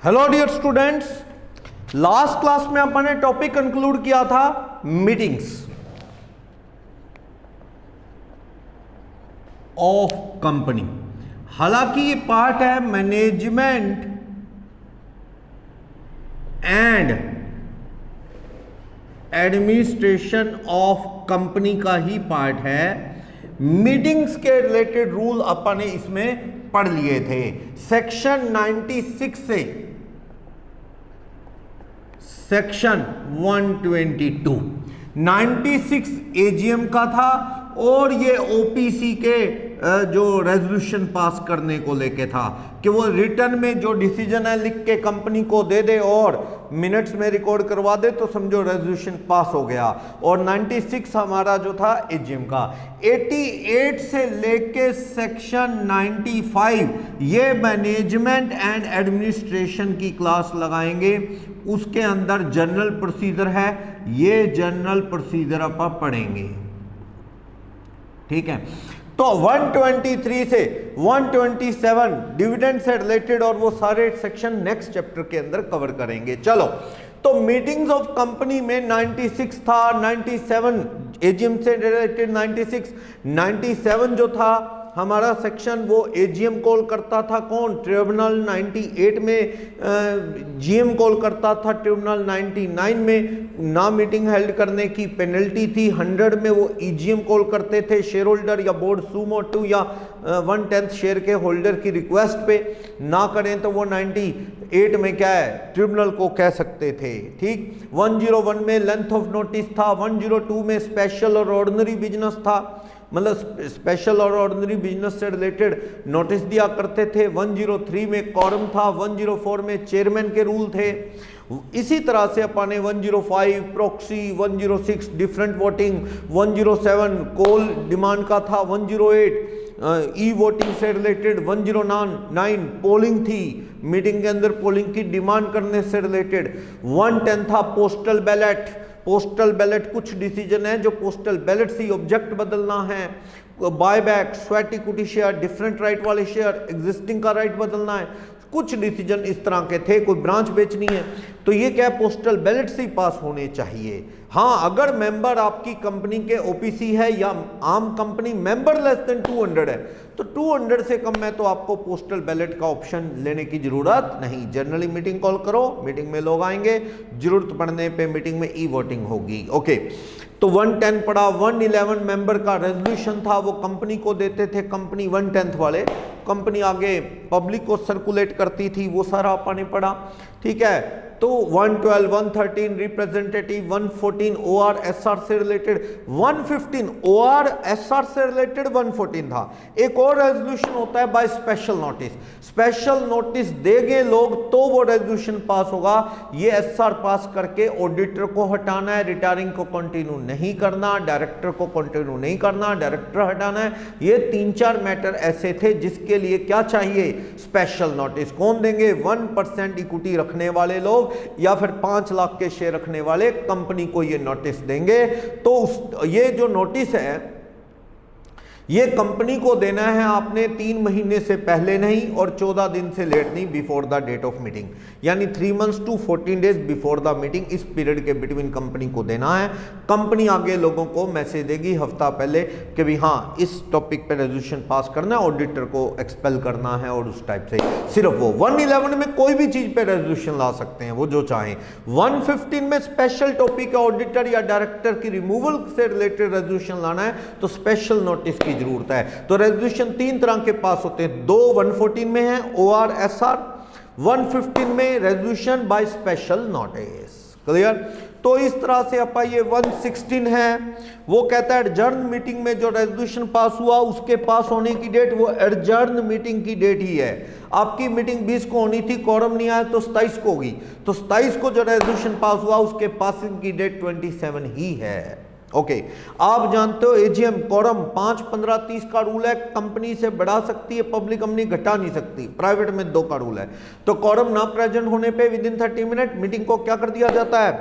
Hello dear students, last class में अपन ने टॉपिक कंक्लूड किया था मीटिंग्स ऑफ कंपनी। हालांकि ये पार्ट है management and administration of company का ही पार्ट है। मीटिंग्स के रिलेटेड रूल अपन ने इसमें पढ़ लिए थे। सेक्शन 96 से सेक्शन 122 96 एजीएम का था और ये ओपीसी के जो रेजोल्यूशन पास करने को लेके था कि वो रिटर्न में जो डिसीजन है लिख के कंपनी को दे दे और मिनट्स में रिकॉर्ड करवा दे तो समझो रेजोल्यूशन पास हो गया। और 96 हमारा जो था एजीएम का। 88 से लेके सेक्शन 95 ये मैनेजमेंट एंड एडमिनिस्ट्रेशन की क्लास लगाएंगे। उसके अंदर जनरल प्रोसीजर है, ये जनरल प्रोसीजर अपन पढ़ेंगे, ठीक है। तो 123 से 127 डिविडेंड से रिलेटेड और वो सारे सेक्शन नेक्स्ट चैप्टर के अंदर कवर करेंगे। चलो, तो मीटिंग्स ऑफ कंपनी में 96 था, 97 एजीएम से रिलेटेड 97 जो था हमारा सेक्शन वो एजीएम कॉल करता था कौन? ट्रिब्यूनल। 98 में जीएम कॉल करता था ट्रिब्यूनल। 99 में ना मीटिंग हेल्ड करने की पेनल्टी थी। 100 में वो ईजीएम कॉल करते थे शेयर होल्डर या बोर्ड सुमो 2 या 1/10 शेयर के होल्डर की रिक्वेस्ट पे। ना करें तो वो 98 में क्या है, ट्रिब्यूनल को कह सकते थे, ठीक। 101 में लेंथ ऑफ नोटिस था। 102 में स्पेशल और ऑर्डिनरी बिजनेस था, मतलब स्पेशल और ऑर्डिनरी बिजनेस से रिलेटेड नोटिस दिया करते थे। 103 में कॉरम था। 104 में चेयरमैन के रूल थे। इसी तरह से अपन ने 105 proxy, 106 different voting, 107 call demand का था, 108 ई वोटिंग से रिलेटेड, 109 पोलिंग थी, मीटिंग के अंदर पोलिंग की डिमांड करने से रिलेटेड। 110 था पोस्टल बैलेट। पोस्टल बैलेट कुछ डिसीजन है जो पोस्टल बैलेट से ऑब्जेक्ट बदलना है, buyback, sweat equity share, different right वाले शेयर, एग्जिस्टिंग का राइट बदलना है, कुछ डिसीजन इस तरह के थे। कोई ब्रांच बेचनी है तो ये क्या है, पोस्टल बैलेट से ही पास होने चाहिए। हाँ, अगर मेंबर आपकी कंपनी के ओपीसी है या आम कंपनी मेंबर लेस देन 200 है तो 200 से कम है तो आपको पोस्टल बैलेट का ऑप्शन लेने की जरूरत नहीं। जनरली मीटिंग कॉल करो, मीटिंग में लोग आएंगे, जरूरत पड़ने पे मीटिंग में ई वोटिंग होगी। ओके, तो 110 पड़ा। 111 मेंबर का रेजोल्यूशन था, वो कंपनी को देते थे, कंपनी 1/10 वाले, कंपनी आगे पब्लिक को सर्कुलेट करती थी, वो सारा अपन ने पढ़ा, ठीक है। तो 112, 113 रिप्रेजेंटेटिव, 114 ओआर एसआर से रिलेटेड, 115 ओआर एसआर से रिलेटेड 114 था। एक और रेजोल्यूशन होता है by special notice. Special notice देंगे लोग तो वो रेजोल्यूशन पास होगा। ये एसआर पास करके ऑडिटर को हटाना है, रिटायरिंग को कंटिन्यू नहीं करना, डायरेक्टर को कंटिन्यू नहीं करना, डायरेक्टर हटाना है। ये 3-4 मैटर ऐसे थे जिसके लिए क्या चाहिए, स्पेशल नोटिस। कौन देंगे? 1% इक्विटी रखने वाले लोग या फिर 5 लाख के शेयर रखने वाले कंपनी को ये नोटिस देंगे। तो ये जो नोटिस है ये कंपनी को देना है आपने 3 महीने से पहले नहीं और 14 दिन से लेट नहीं, before the date of meeting, यानी 3 months to 14 days before the meeting. इस पीरियड के बिटवीन कंपनी को देना है। कंपनी आगे लोगों को मैसेज देगी हफ्ता पहले कि भी हाँ इस टॉपिक पे रेजोल्यूशन पास करना है, ऑडिटर को एक्सपेल करना है और उस टाइप से। सिर्फ वो 111 में कोई भी चीज पे रेजोल्यूशन ला सकते हैं वो जो चाहें। 115 में स्पेशल टॉपिक है, ऑडिटर या डायरेक्टर की रिमूवल से रिलेटेड रेजोल्यूशन लाना है तो स्पेशल नोटिस की जरूरत है। तो रेजोल्यूशन 3 तरह के पास होते हैं, 2 114 में है ओआर एसआर, 115 में resolution by special notice. Clear? तो इस तरह से अपा ये 116 है, वो कहता है एडजर्न मीटिंग में जो रेजोल्यूशन पास हुआ उसके पास होने की डेट वो एडजर्न मीटिंग की डेट ही है। आपकी मीटिंग 20 को होनी थी, कोरम नहीं आया तो 27 को होगी, तो 27 को जो रेजोल्यूशन पास हुआ उसके पासिंग की डेट 27 ही है। ओके, आप जानते हो एजीएम कोरम 5, 15, 30 का रूल है। कंपनी से बढ़ा सकती है पब्लिक, कंपनी घटा नहीं सकती। प्राइवेट में 2 का रूल है। तो कोरम ना प्रेजेंट होने पे विदिन 30 मिनट मीटिंग को क्या कर दिया जाता है,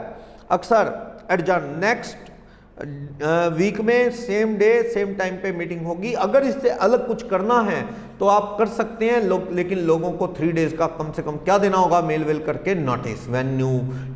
अक्सर एडजर्न। नेक्स्ट वीक में सेम डे सेम टाइम पे मीटिंग होगी। अगर इससे अलग कुछ करना है तो आप कर सकते हैं लेकिन लोगों को 3 डेज का कम से कम क्या देना होगा, मेल वेल करके नोटिस, वेन्यू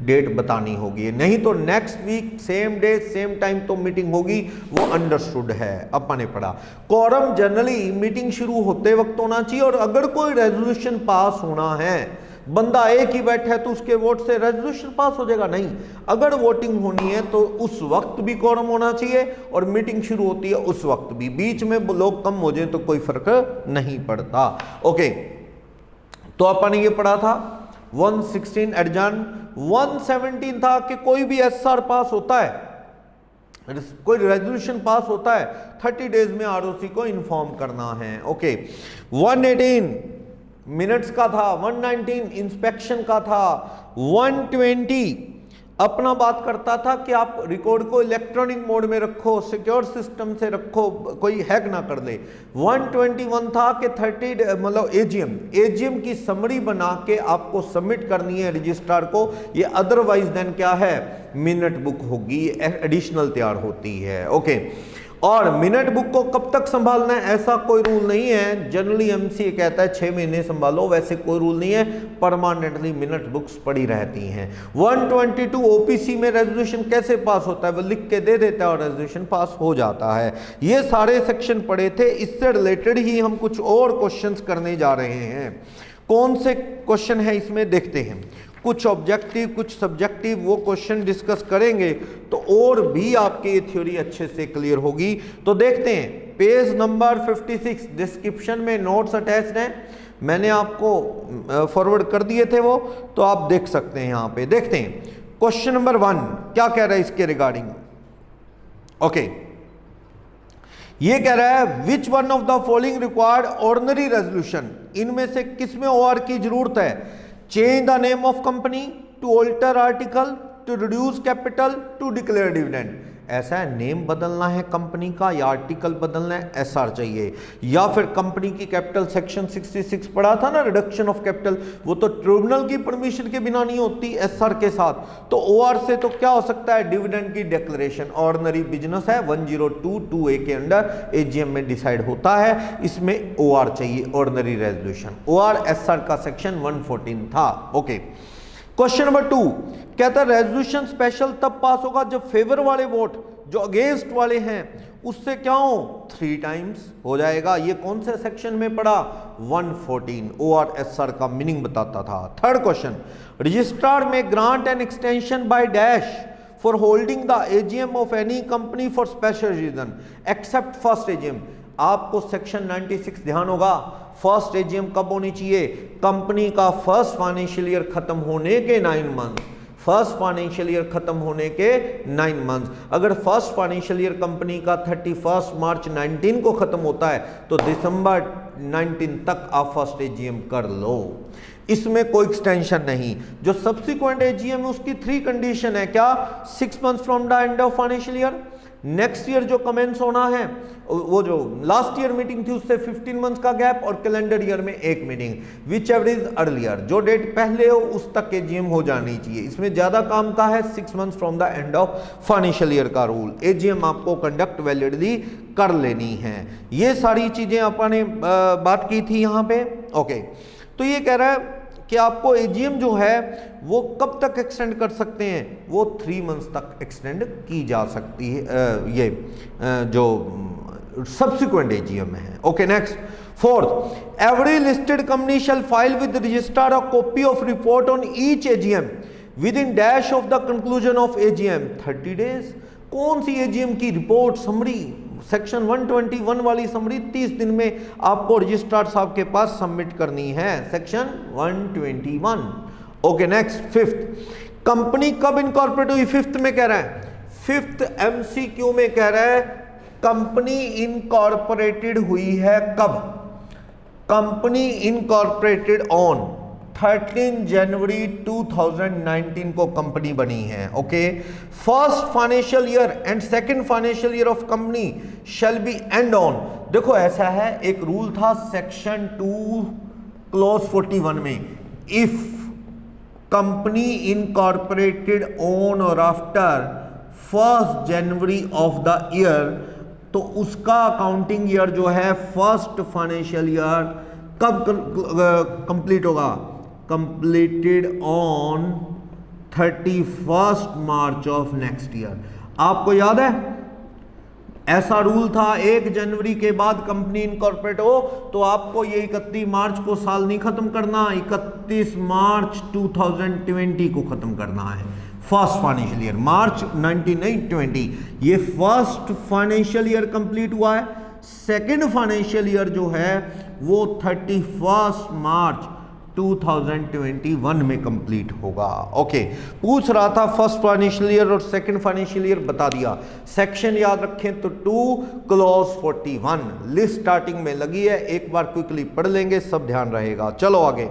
डेट बतानी होगी। नहीं तो next week same day same time तो मीटिंग होगी, वो अंडरस्टूड है, अपन ने पढ़ा। कोरम जनरली मीटिंग शुरू होते वक्त होना चाहिए, और अगर कोई रेजोल्यूशन पास होना है, बंदा एक ही बैठा है तो उसके वोट से रेजोल्यूशन पास हो जाएगा, नहीं। अगर वोटिंग होनी है तो उस वक्त भी कोरम होना चाहिए, और मीटिंग शुरू होती है उस वक्त भी। बीच में लोग कम हो जाए तो कोई फर्क नहीं पड़ता। ओके, तो अपन ने ये पढ़ा था 116 एडजर्न। 117 था कि कोई भी एसआर पास होता है, कोई रेजोल्यूशन पास होता है, 30 डेज में आरओसी को इन्फॉर्म करना है। ओके, 118 मिनट्स का था, 119 इंस्पेक्शन का था, 120 अपना बात करता था कि आप रिकॉर्ड को इलेक्ट्रॉनिक मोड में रखो, सिक्योर सिस्टम से रखो, कोई हैक ना कर ले। 121 था कि 30 मतलब एजीएम की समरी बना के आपको सबमिट करनी है रजिस्ट्रार को, ये अदरवाइज देन क्या है, मिनट बुक होगी, एडिशनल तैयार होती है। ओके, और मिनट बुक को कब तक संभालना है ऐसा कोई रूल नहीं है, जनरली एमसीए कहता है 6 महीने संभालो, वैसे कोई रूल नहीं है, परमानेंटली मिनट बुक्स पड़ी रहती हैं। 122 ओपीसी में रेजोल्यूशन कैसे पास होता है, वो लिख के दे देता है और रेजोल्यूशन पास हो जाता है। ये सारे सेक्शन पढ़े थे, इससे रिलेटेड ही हम कुछ और क्वेश्चंस करने जा रहे हैं। कौन से क्वेश्चन है इसमें देखते हैं, कुछ ऑब्जेक्टिव कुछ सब्जेक्टिव, वो क्वेश्चन डिस्कस करेंगे तो और भी आपकी ये थ्योरी अच्छे से क्लियर होगी। तो देखते हैं पेज नंबर 56, डिस्क्रिप्शन में नोट्स अटैच्ड हैं, मैंने आपको फॉरवर्ड कर दिए थे वो, तो आप देख सकते हैं। यहाँ पे देखते हैं क्वेश्चन नंबर 1 क्या कह रहा है इसके रिगार्डिंग। ओके, ये कह रहा है which one of the following required ordinary resolution, इनमें से किसमें ओआर की जरूरत है। Change the name of company, to alter article, to reduce capital, to declare dividend. ऐसा है, नेम बदलना है कंपनी का या आर्टिकल बदलना है, एसआर चाहिए। या फिर कंपनी की कैपिटल सेक्शन 66 पढ़ा था ना, रिडक्शन ऑफ कैपिटल, वो तो ट्रिब्यूनल की परमिशन के बिना नहीं होती, एसआर के साथ। तो ओआर से तो क्या हो सकता है, डिविडेंड की डिक्लेरेशन। ऑर्डिनरी बिजनेस है, 102(2)(a) के अंडर एजीएम में डिसाइड होता है, इसमें ओआर चाहिए, ऑर्डिनरी रेजोल्यूशन। ओआर एसआर का सेक्शन 114 था। ओके, क्वेश्चन नंबर 2 कहता है रेजोल्यूशन स्पेशल तब पास होगा जब फेवर वाले वोट जो अगेंस्ट वाले हैं उससे क्या हो, 3 टाइम्स हो जाएगा। ये कौन से सेक्शन में पड़ा, 114, ओआरएसआर का मीनिंग बताता था। थर्ड क्वेश्चन, रजिस्ट्रार में grant and extension by dash for holding the AGM of any company for special reason except first AGM. आपको सेक्शन 96 ध्यान होगा, फर्स्ट एजीएम कब होनी चाहिए, कंपनी का फर्स्ट फाइनेंशियल ईयर खत्म होने के 9 मंथ, फर्स्ट फाइनेंशियल ईयर खत्म होने के 9 मंथ। अगर फर्स्ट फाइनेंशियल ईयर कंपनी का 31 मार्च 19 को खत्म होता है तो दिसंबर 19 तक आप फर्स्ट एजीएम कर लो, इसमें कोई एक्सटेंशन नहीं। जो सब्सिक्वेंट एजीएम है उसकी 3 कंडीशन है, क्या, 6 months from the end of financial year, next year जो कमेंस होना है, वो जो लास्ट ईयर मीटिंग थी उससे 15 मंथ्स का गैप, और कैलेंडर ईयर में 1 meeting, which ever is earlier, जो डेट पहले हो उस तक एजीएम हो जानी चाहिए। इसमें ज्यादा काम का है 6 months from the end of financial year का रूल, एजीएम आपको कंडक्ट वैलिडली कर लेनी है। ये सारी चीजें अपन ने बात की थी यहाँ पे। ओके, तो ये कह रहा है कि आपको एजीएम जो है वो कब तक एक्सटेंड कर सकते हैं, वो 3 मंथ्स तक एक्सटेंड की जा सकती है, ये जो सब्सिक्वेंट एजीएम है। Okay, next, fourth, every listed company shall file with registrar a copy of report on each AGM with in dash of the conclusion of AGM 30 days. कौन सी एजीएम की रिपोर्ट समरी, सेक्शन 121 वाली summary 30 दिन में आपको registrar साहब के पास submit करनी है, section 121। Okay, next, fifth, company कब इनकॉर्पोरेट हुई, फिफ्थ में कह रहा है, फिफ्थ एमसीक्यू में कह रहा है कंपनी इनकॉर्पोरेटेड हुई है कब, कंपनी इनकॉर्पोरेटेड ऑन 13 जनवरी 2019 को कंपनी बनी है। Okay, first financial year and second financial year of company shall B and on. देखो ऐसा है, एक रूल था सेक्शन 2 क्लॉज 41 में, इफ कंपनी इनकॉर्पोरेटेड ऑन और after 1 January of the year, तो उसका अकाउंटिंग ईयर जो है फर्स्ट फाइनेंशियल ईयर कब कंप्लीट होगा? Completed on 31 March of next year. आपको याद है ऐसा रूल था, 1 जनवरी के बाद कंपनी इनकॉर्पोरेट हो तो आपको ये 31 मार्च को साल नहीं खत्म करना, 31 मार्च 2020 को खत्म करना है। फर्स्ट फाइनेंशियल ईयर मार्च 1920, ये फर्स्ट फाइनेंशियल ईयर कंप्लीट हुआ है। सेकेंड फाइनेंशियल ईयर जो है वो 31 मार्च 2021 में कंप्लीट होगा। ओके, पूछ रहा था फर्स्ट फाइनेंशियल ईयर और सेकंड फाइनेंशियल ईयर बता दिया। सेक्शन याद रखें तो 2 क्लॉज 41 लिस्ट स्टार्टिंग में लगी है, एक बार क्विकली पढ़ लेंगे, सब ध्यान रहेगा। चलो आगे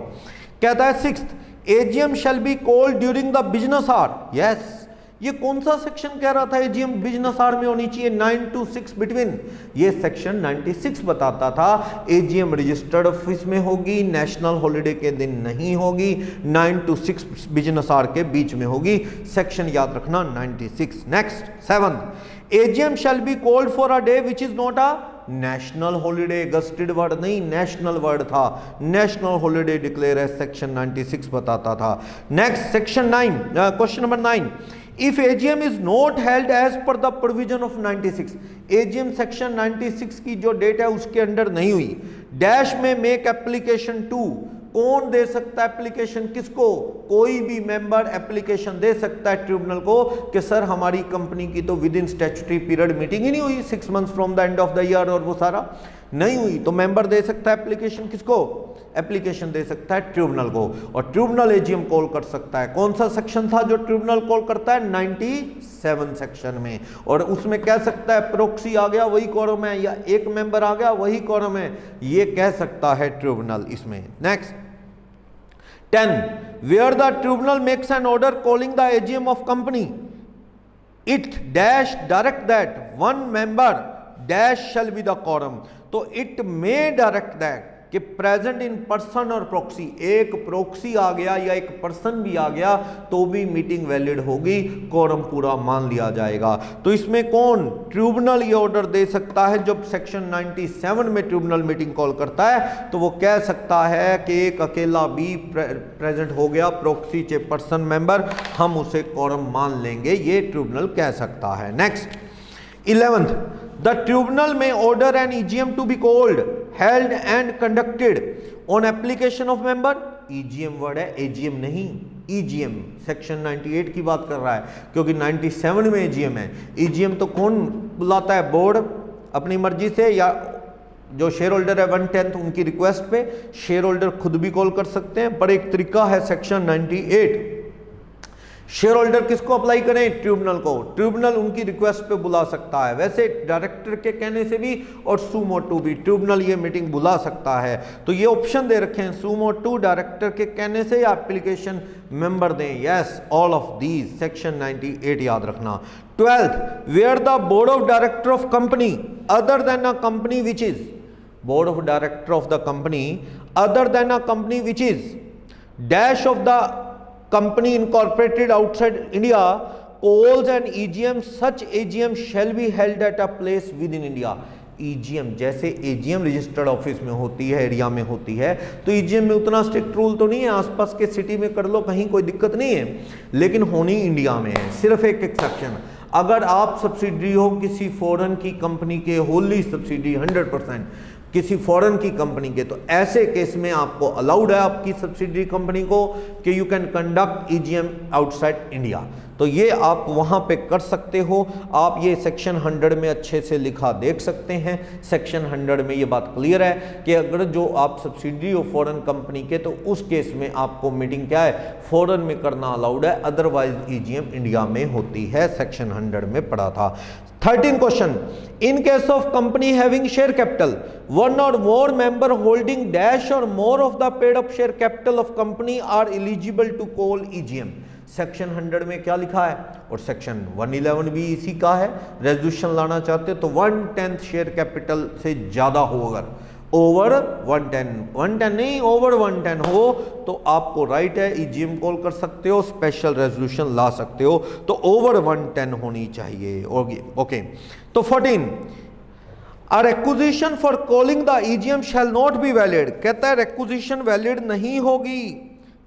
कहता है 6th AGM shall be called during the business hour. Yes, ये कौन सा सेक्शन कह रहा था एजीएम बिजनेस आवर में होनी चाहिए? 9 to 6 बिटवीन। ये सेक्शन 96 बताता था एजीएम रजिस्टर्ड ऑफिस में होगी, नेशनल हॉलिडे के दिन नहीं होगी, 9 to 6 बिजनेस आवर के बीच में होगी। सेक्शन याद रखना 96। Next 7th AGM shall be called for a day which is not a national holiday. Gazetted word नहीं, नेशनल वर्ड था, नेशनल हॉलिडे डिक्लेयर है, सेक्शन 96 बताता था। Next section 9, question number 9, if AGM is not held as per the provision of 96, AGM section 96 की जो date है उसके under नहीं हुई, डैश में मेक एप्लीकेशन टू। कौन दे सकता है एप्लीकेशन? किसको? कोई भी मेंबर एप्लीकेशन दे सकता है ट्रिब्यूनल को कि सर हमारी कंपनी की तो within statutory period meeting ही नहीं हुई, 6 months from the end of the year, और वो सारा नहीं हुई, तो मेंबर दे सकता है एप्लीकेशन। किसको? एप्लीकेशन दे सकता है ट्रिब्यूनल को, और ट्रिब्यूनल एजीएम कॉल कर सकता है। कौन सा सेक्शन था जो ट्रिब्यूनल कॉल करता है? 97 सेक्शन में, और उसमें कह सकता है प्रोक्सी आ गया वही क्वारम है, या एक मेंबर आ गया वही क्वारम है, ये कह सकता है ट्रिब्यूनल इसमें। Next 10 where the tribunal makes an order calling the AGM of company, it dash direct that one member dash shall be the quorum। तो it may direct that कि प्रेजेंट इन पर्सन और proxy, एक proxy आ गया या एक person भी आ गया तो भी मीटिंग वैलिड होगी, कोरम पूरा मान लिया जाएगा। तो इसमें कौन? ट्रिब्यूनल ये ऑर्डर दे सकता है। जब सेक्शन 97 में ट्रिब्यूनल मीटिंग कॉल करता है तो वो कह सकता है कि एक अकेला भी प्रेजेंट हो गया, प्रोक्सी चे पर्सन मेंबर, हम उसे कोरम मान लेंगे, ये ट्रिब्यूनल कह सकता है। Next 11th the tribunal may order an EGM to be called, held and conducted on application of member। EGM word है, AGM नहीं, EGM सेक्शन 98 की बात कर रहा है, क्योंकि 97 में AGM है। EGM तो कौन बुलाता है? बोर्ड अपनी मर्जी से, या जो शेयर होल्डर है 1/10 उनकी रिक्वेस्ट पे शेयर होल्डर खुद भी कॉल कर सकते हैं, पर एक तरीका है सेक्शन 98। शेयर होल्डर किसको अप्लाई करें? ट्रिब्यूनल को, ट्रिब्यूनल उनकी रिक्वेस्ट पे बुला सकता है। वैसे डायरेक्टर के कहने से भी और सुमोटो भी ट्रिब्यूनल ये मीटिंग बुला सकता है। तो ये ऑप्शन दे रखे हैं, सुमोटो डायरेक्टर के कहने से या एप्लीकेशन मेंबर दें। Yes, all of these, section 98 याद रखना। 12th where the board of director of company other than a company which is, board of director of the company other than a company which is dash of the company incorporated outside India calls an EGM, such AGM shall be held at a place within India। EGM जैसे AGM registered office में होती है, area में होती है, तो EGM में उतना स्ट्रिक्ट रूल तो नहीं है, आसपास के सिटी में कर लो कहीं कोई दिक्कत नहीं है, लेकिन होनी इंडिया में है। सिर्फ एक एक्सेप्शन, अगर आप सब्सिडरी हो किसी फॉरेन की कंपनी के, होली सब्सिडी 100% किसी फॉरेन की कंपनी के, तो ऐसे केस में आपको अलाउड है आपकी सब्सिडरी कंपनी को कि you can conduct EGM outside India. तो ये आप वहाँ पे कर सकते हो। आप ये सेक्शन 100 में अच्छे से लिखा देख सकते हैं। सेक्शन 100 में ये बात क्लियर है कि अगर जो आप सब्सिडरी हो फॉरेन कंपनी के, तो उस केस में आपको मीटिंग क्या है? फॉरेन में करना अलाउड है, अदरवाइज EGM इंडिया में होती है। सेक्शन 100 में पढ़ा था। 13 question, in case of company having share capital one or more member holding dash or more of the paid up share capital of company are eligible to call EGM। Section 100 में क्या लिखा है, और section 111 भी इसी का है। Resolution लाना चाहते हो तो 1/10 शेयर कैपिटल से ज्यादा हो अगर ओवर 110, 110 नहीं ओवर 110 हो तो आपको राइट है, ईजीएम कॉल कर सकते हो, स्पेशल रेजोल्यूशन ला सकते हो, तो ओवर 110 होनी चाहिए। ओके तो 14 A requisition for calling the EGM shall not be valid, कहता है requisition valid नहीं होगी,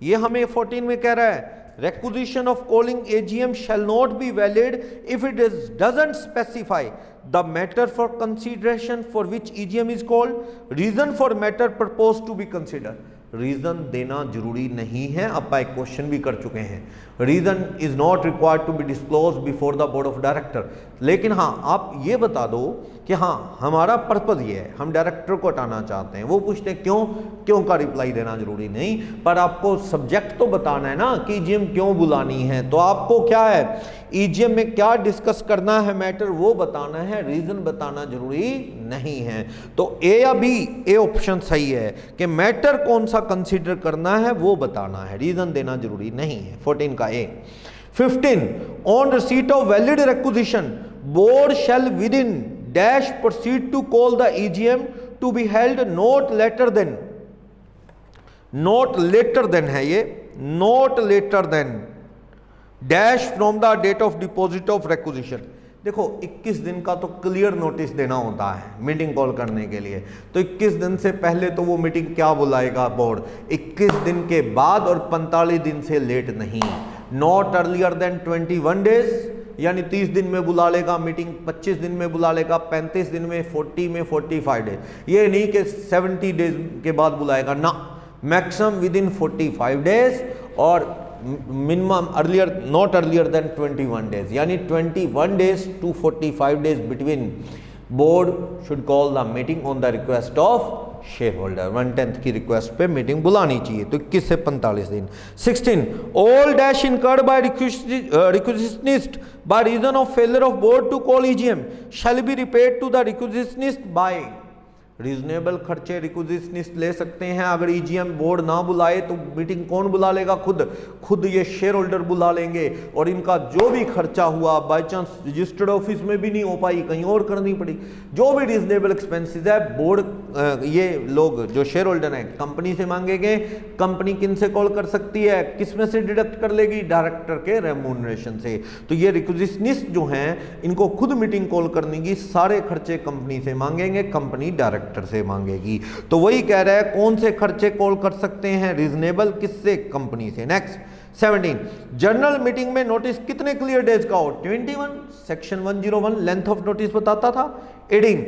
ये हमें 14 में कह रहा है requisition of calling AGM shall not be valid if it doesn't specify the matter for consideration for which EGM is called, reason for matter proposed to be considered। Reason देना जरूरी नहीं है, अब एक क्वेश्चन भी कर चुके हैं, reason is not required to be disclose before the board of director. लेकिन हाँ आप ये बता दो कि हाँ हमारा पर्पज ये है, हम डायरेक्टर को हटाना चाहते हैं, वो पूछते हैं क्यों का रिप्लाई देना जरूरी नहीं, पर आपको सब्जेक्ट तो बताना है ना कि ईजीएम क्यों बुलानी है, तो आपको क्या है ईजीएम में क्या डिस्कस करना है मैटर वो बताना है, रीजन बताना जरूरी नहीं है। तो ए या बी, ए ऑप्शन सही है कि मैटर कौन सा कंसीडर करना है वो बताना है, रीजन देना जरूरी नहीं है, 14 का A. 15 on receipt of valid requisition board shall within dash proceed to call the EGM to be held not later than, not later than है ये, not later than dash from the date of deposit of requisition. देखो 21 दिन का तो clear notice देना होता है meeting call करने के लिए, तो 21 दिन से पहले तो वो मीटिंग क्या बुलाएगा बोर्ड, 21 दिन के बाद और 45 दिन से लेट नहीं, नॉट अर्लियर देन 21 डेज, यानी 30 दिन में बुला लेगा मीटिंग, 25 दिन में बुला लेगा, 35 दिन में, 40 में, 45 डेज, ये नहीं कि 70 डेज के बाद बुलाएगा ना, मैक्सिमम विद इन 45 डेज और minimum earlier not earlier than 21 days, यानी 21 days to 45 days between board should call the meeting on the request of share holder, 1/10 की रिक्वेस्ट पे मीटिंग बुलानी चाहिए, तो 21 से 45 दिन। 16 all dash incurred by requisitionist by reason of failure of board to call EGM shall be repaid to the requisitionist by, reasonable खर्चे requisitionist ले सकते हैं, अगर ईजीएम बोर्ड ना बुलाए तो मीटिंग कौन बुला लेगा, खुद ये शेयर होल्डर बुला लेंगे, और इनका जो भी खर्चा हुआ बाय चांस रजिस्टर्ड ऑफिस में भी नहीं हो पाई, कहीं और करनी पड़ी, जो भी रीजनेबल एक्सपेंसेस है बोर्ड ये लोग जो शेयर होल्डर हैं कंपनी से मांगेंगे, कंपनी किन से कॉल कर सकती है, किस में से डिडक्ट कर लेगी, डायरेक्टर के रेम्यूनरेशन से। तो ये रिक्विजिशनिस्ट जो हैं इनको खुद मीटिंग कॉल करने की सारे खर्चे कंपनी से मांगेंगे, कंपनी डायरेक्टर से मांगेगी, तो वही कह रहा है कौन से खर्चे कॉल कर सकते हैं रीजनेबल, किससे, कंपनी से। नेक्स्ट 17 जनरल मीटिंग में नोटिस कितने क्लियर डेज का हो, 21, सेक्शन 101 लेंथ ऑफ नोटिस बताता था। 18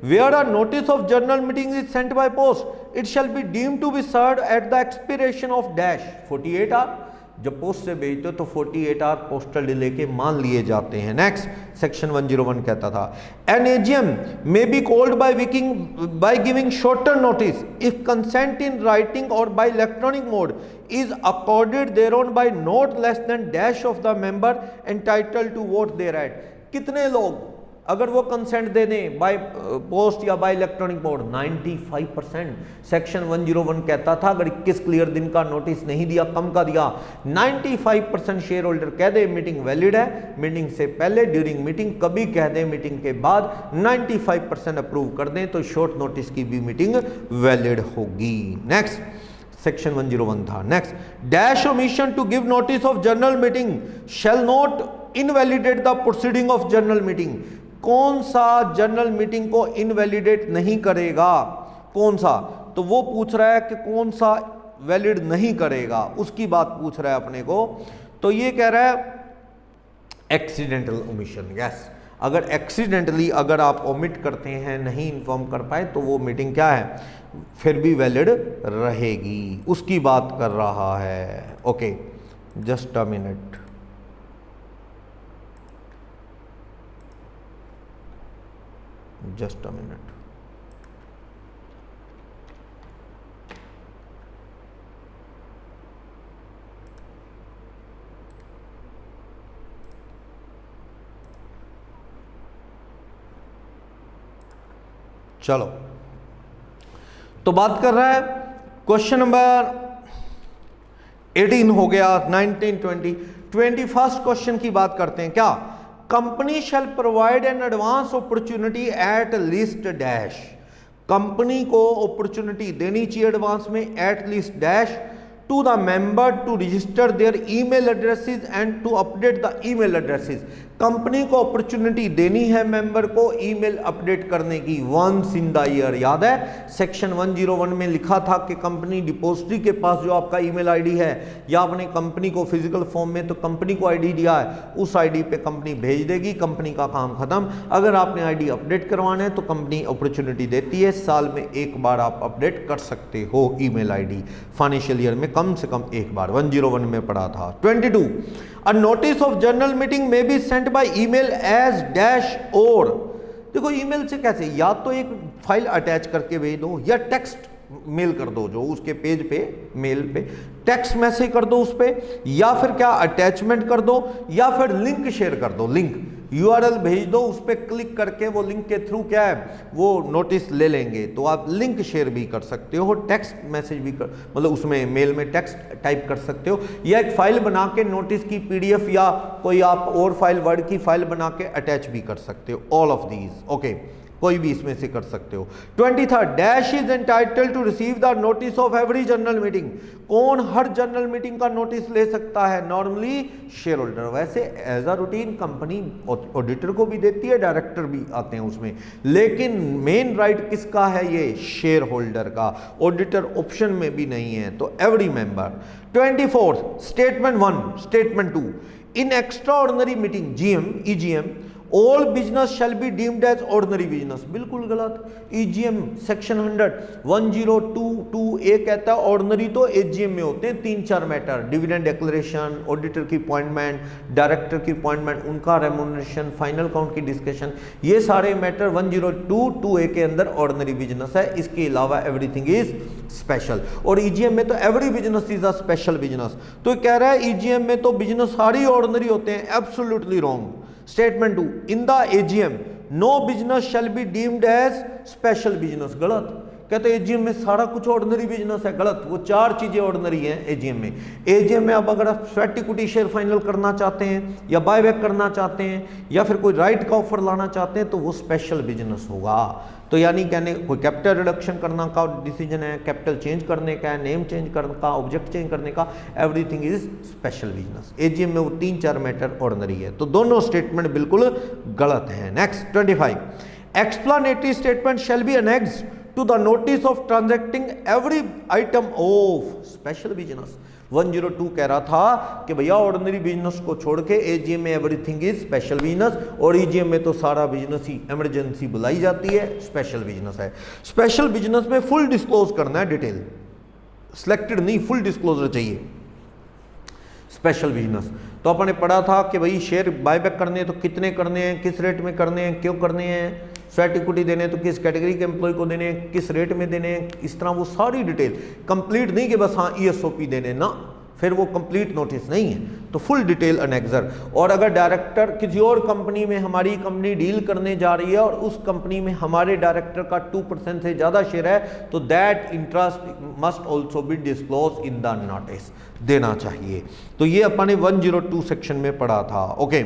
where a notice of general meeting is sent by post it shall be deemed to be served at the expiration of dash 48 hour, जब post से भेजते हो तो 48 आवर पोस्टल डिले के मान लिए जाते हैं। नेक्स्ट सेक्शन 101 कहता था an AGM may be called by giving shorter notice if consent in writing और by electronic mode is accorded thereon by not less than dash of the member entitled to vote thereat. कितने लोग अगर वो consent दे दें by post या by electronic mode, 95%। Section 101 कहता था अगर 21 क्लियर दिन का नोटिस नहीं दिया, कम का दिया, 95% शेयर होल्डर कह दे मीटिंग वैलिड है, मीटिंग से पहले, ड्यूरिंग मीटिंग, कभी कह दे मीटिंग के बाद, 95% अप्रूव कर दें तो शॉर्ट नोटिस की भी मीटिंग वैलिड होगी। नेक्स्ट सेक्शन 101 था। Next dash omission to give notice of general meeting shall not invalidate the proceeding of general meeting. कौन सा जनरल मीटिंग को इनवैलिडेट नहीं करेगा, कौन सा, तो वो पूछ रहा है कि कौन सा वैलिड नहीं करेगा, उसकी बात पूछ रहा है अपने को। तो ये कह रहा है एक्सीडेंटल ओमिशन। यस, अगर एक्सीडेंटली अगर आप ओमिट करते हैं, नहीं इन्फॉर्म कर पाए, तो वो मीटिंग क्या है, फिर भी वैलिड रहेगी, उसकी बात कर रहा है। Okay just a minute, just a minute. चलो, तो बात कर रहा है क्वेश्चन नंबर 18 हो गया, 19, 20, 21st क्वेश्चन की बात करते हैं। क्या company shall provide an advance opportunity at least dash, company को अपॉर्चुनिटी देनी चाहिए एडवांस में at least dash to the member to register their email addresses and to update the email addresses. Company को अपॉर्चुनिटी देनी है मेंबर को email update करने की वंस इन द ईयर। याद है सेक्शन 101 में लिखा था कि कंपनी डिपोजिटरी के पास जो आपका ईमेल आईडी है या आपने कंपनी को फिजिकल फॉर्म में तो कंपनी को आईडी दिया है, उस आईडी पे कंपनी भेज देगी, कंपनी का काम खत्म। अगर आपने आईडी अपडेट करवाना है तो कंपनी अपॉर्चुनिटी देती है, साल में एक बार आप अपडेट कर सकते हो ईमेल आईडी, फाइनेंशियल ईयर में कम से कम एक बार। 101 में पढ़ा था। 22 A notice of general meeting may be sent by email as dash or। देखो ईमेल से कैसे, या तो एक फाइल अटैच करके भेज दो या टेक्स्ट मेल कर दो, जो उसके पेज पे मेल पे टेक्स्ट मैसेज कर दो उस पे, या फिर क्या अटैचमेंट कर दो, या फिर लिंक शेयर कर दो, लिंक URL भेज दो, उस पर क्लिक करके वो लिंक के थ्रू क्या है वो नोटिस ले लेंगे। तो आप लिंक शेयर भी कर सकते हो, टेक्स्ट मैसेज भी कर, मतलब उसमें मेल में टेक्स्ट टाइप कर सकते हो, या एक फाइल बना के नोटिस की PDF या कोई आप और फाइल वर्ड की फाइल बना के अटैच भी कर सकते हो। ऑल ऑफ दीज ओके, कोई भी इसमें से कर सकते हो। 23 dash is entitled to receive the notice of every general meeting. कौन हर जनरल मीटिंग का नोटिस ले सकता है? Normally shareholder. वैसे as a routine company auditor को भी देती है, डायरेक्टर भी आते हैं उसमें, लेकिन मेन राइट किसका है? ये शेयर होल्डर का। ऑडिटर ऑप्शन में भी नहीं है, तो every member. 24 statement 1 statement 2 in extra ordinary meeting GM EGM all business shall be deemed as ordinary business. बिल्कुल गलत। EGM सेक्शन 100(1022)A कहता है ऑर्डिनरी तो AGM में होते हैं 3-4 मैटर, डिविडेंड डिक्लेरेशन, ऑडिटर की अपॉइंटमेंट, डायरेक्टर की अपॉइंटमेंट, उनका रेम्युनरेशन, फाइनल काउंट की डिस्कशन, ये सारे मैटर 102(2)A के अंदर ऑर्डिनरी बिजनेस है। इसके अलावा एवरीथिंग इज स्पेशल। और EGM में तो every business is a special business. तो कह रहा है EGM में तो बिजनेस सारी ऑर्डिनरी होते हैं, absolutely wrong. Statement 2 in the AGM no business shall be deemed as special business. गलत। कहते हैं AGM में सारा कुछ ऑर्डिनरी बिजनेस है। गलत। वो 4 चीजें ऑर्डिनरी हैं AGM में। AGM में अब अगर आप स्वेट इक्विटी शेयर फाइनल करना चाहते हैं या बायबैक करना चाहते हैं या फिर कोई राइट का ऑफर लाना चाहते हैं तो वो स्पेशल बिजनेस होगा। तो यानी कहने कोई कैपिटल रिडक्शन करना का डिसीजन है, कैपिटल चेंज करने का है, नेम चेंज करने का, ऑब्जेक्ट चेंज करने का, everything is special business. AGM में वो 3-4 मैटर ऑर्डिनरी है। तो दोनों स्टेटमेंट बिल्कुल गलत है। Next 25 explanatory statement shall be annexed to the notice of transacting every item of special business. 102 कह रहा था कि भैया ऑर्डिनरी बिजनेस को छोड़ के AGM में एवरीथिंग इज स्पेशल बिजनेस, और EGM में तो सारा बिजनेस ही इमरजेंसी बुलाई जाती है, स्पेशल बिजनेस है। स्पेशल बिजनेस में फुल डिस्क्लोज करना है, डिटेल सिलेक्टेड नहीं, फुल डिस्क्लोजर चाहिए। स्पेशल बिजनेस तो अपने पढ़ा था कि भाई शेयर बायबैक करने हैं तो कितने करने हैं, किस रेट में करने हैं, क्यों करने हैं, स्वेट इक्विटी देने हैं तो किस कैटेगरी के एम्प्लॉय को देने हैं, किस रेट में देने हैं, इस तरह वो सारी डिटेल कंप्लीट नहीं कि बस हाँ ESOP देने ना, फिर वो कंप्लीट नोटिस नहीं है, तो फुल डिटेल अनेक्सर। और अगर डायरेक्टर किसी और कंपनी में हमारी कंपनी डील करने जा रही है और उस कंपनी में हमारे डायरेक्टर का 2% से ज़्यादा शेयर है तो that interest must also be disclose in the notice, देना चाहिए। तो ये अपन ने 102 सेक्शन में पढ़ा था। Okay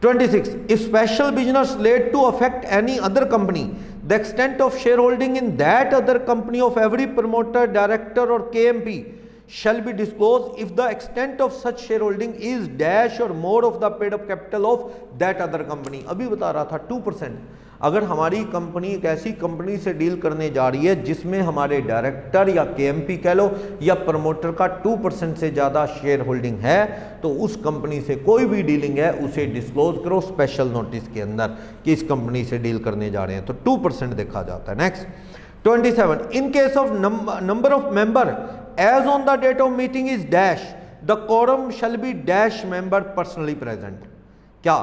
26 if special business led to affect any other company the extent of shareholding in that other company of every promoter, director or KMP shall be disclosed if the extent of such shareholding is dash or more of the paid up capital of that other company। अभी बता रहा था 2%। अगर हमारी company एक ऐसी company से deal करने जा रही है जिसमें हमारे डायरेक्टर या KMP कह लो या प्रमोटर का 2% से ज़्यादा शेयर होल्डिंग है तो उस कंपनी से कोई भी डीलिंग है उसे डिस्क्लोज करो स्पेशल नोटिस के अंदर कि इस कंपनी से डील करने जा रहे हैं, तो 2% देखा जाता है। Next 27 in case of number of member as on the date of meeting is dash the quorum shall be dash member personally present. क्या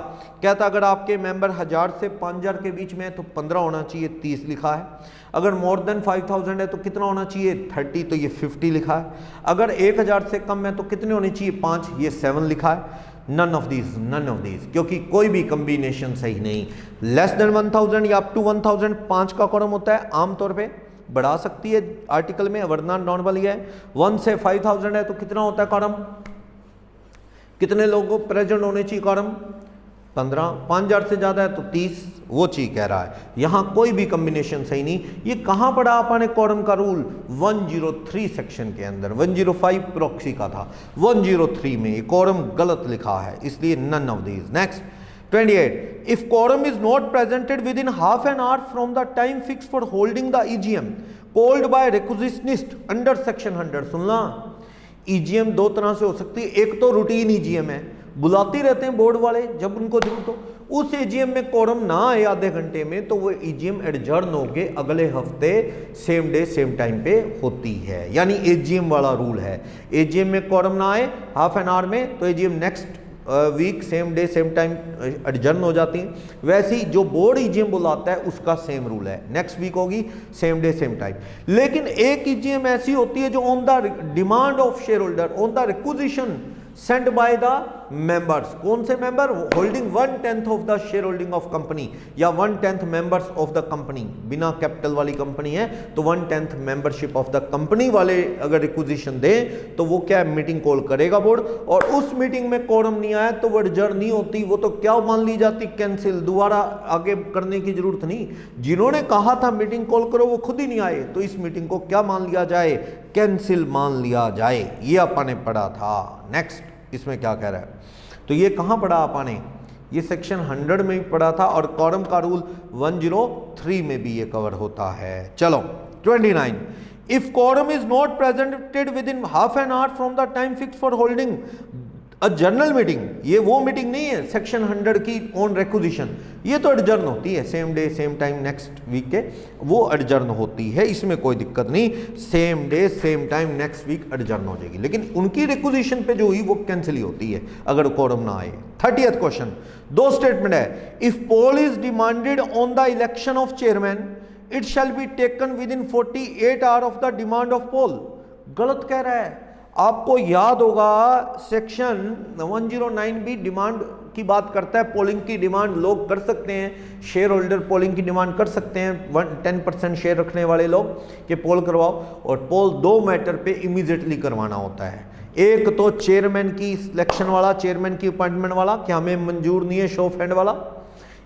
कहता, अगर आपके मेंबर 1000 से 5000 के बीच में है तो 15 होना चाहिए, 30 लिखा है। अगर मोर देन 5000 है तो कितना होना चाहिए, 30, तो ये 50 लिखा है। अगर 1000 से कम है तो कितने होने चाहिए, 5, ये 7 लिखा है। नन ऑफ दीज, क्योंकि कोई भी कम्बिनेशन सही नहीं। लेस देन 1000 या अप टू 1000 5 का कॉलम होता है, आमतौर पर बढ़ा सकती है आर्टिकल में, वरना नॉर्मल ही है। 1 से 5000 है तो कितना होता है कॉलम, कितने लोगों प्रेजेंट होने चाहिए कॉलम, 15। 5000 से ज़्यादा है तो 30, वो चीज कह रहा है, यहां कोई भी कॉम्बिनेशन सही नहीं। ये कहां पढ़ा आपने कोरम का रूल? 103 सेक्शन के अंदर। 105 प्रॉक्सी का था, 103 में ये कोरम गलत लिखा है, इसलिए none of these. Next 28, if quorum is not presented within half an hour from the time fixed for holding the EGM called by requisitionist under section 100। सुनना, EGM दो तरह से हो सकती है, एक तो रूटीन EGM है, बुलाते रहते हैं बोर्ड वाले जब उनको जरूरत हो, उस EGM में कोरम ना आए आधे घंटे में तो वो EGM एडजर्न होके अगले हफ्ते सेम डे सेम टाइम पे होती है, यानी EGM वाला रूल है। EGM में कोरम ना आए हाफ एन आवर में तो EGM next week same day same time adjourn हो जाती है। वैसे ही जो बोर्ड EGM बुलाता है उसका सेम रूल है, नेक्स्ट वीक होगी सेम डे सेम टाइम। लेकिन एक EGM ऐसी होती है जो on the demand of share holder, on the requisition sent by the members. कौन से member? Holding 1/10 of the share holding of company या 1/10 मेंबर्स ऑफ द कंपनी। बिना कैपिटल वाली कंपनी है तो 1/10 मेंबरशिप ऑफ द कंपनी वाले अगर requisition दें तो वो क्या मीटिंग कॉल करेगा बोर्ड, और उस मीटिंग में कोरम नहीं आया तो वो एडजर्न नहीं होती, वो तो क्या मान ली जाती? कैंसिल। दोबारा आगे करने की जरूरत नहीं। जिन्होंने कहा था मीटिंग कॉल करो वो खुद ही नहीं आए तो इस मीटिंग को क्या मान लिया जाए? कैंसिल मान लिया जाए। ये अपन ने पढ़ा था। नेक्स्ट इसमें क्या कह रहा है? तो ये कहां पढ़ा आपने? ये सेक्शन 100 में भी पढ़ा था और कोरम का रूल 103 में भी ये कवर होता है। चलो 29, if quorum is not presented within half an hour from the time fix for holding a general meeting, ये वो मीटिंग नहीं है सेक्शन 100 की ऑन रिक्विजिशन, ये तो एडजर्न होती है same day same time next week के, वो एडजर्न होती है, इसमें कोई दिक्कत नहीं। Same day same time next week adjourn हो जाएगी, लेकिन उनकी रिक्विजिशन पे जो हुई वो कैंसिल ही होती है अगर कोरम ना आए। 30th क्वेश्चन, दो स्टेटमेंट है। If poll is demanded on the election of chairman it shall be taken within 48 hour of the demand of poll. गलत कह रहा है। आपको याद होगा सेक्शन 109 भी डिमांड की बात करता है, पोलिंग की डिमांड लोग कर सकते हैं, शेयर होल्डर पोलिंग की डिमांड कर सकते हैं, 10% शेयर रखने वाले लोग कि पोल करवाओ, और पोल दो मैटर पे इमीडिएटली करवाना होता है। एक तो चेयरमैन की सिलेक्शन वाला, चेयरमैन की अपॉइंटमेंट वाला कि हमें मंजूर नहीं है शो ऑफ हैंड वाला,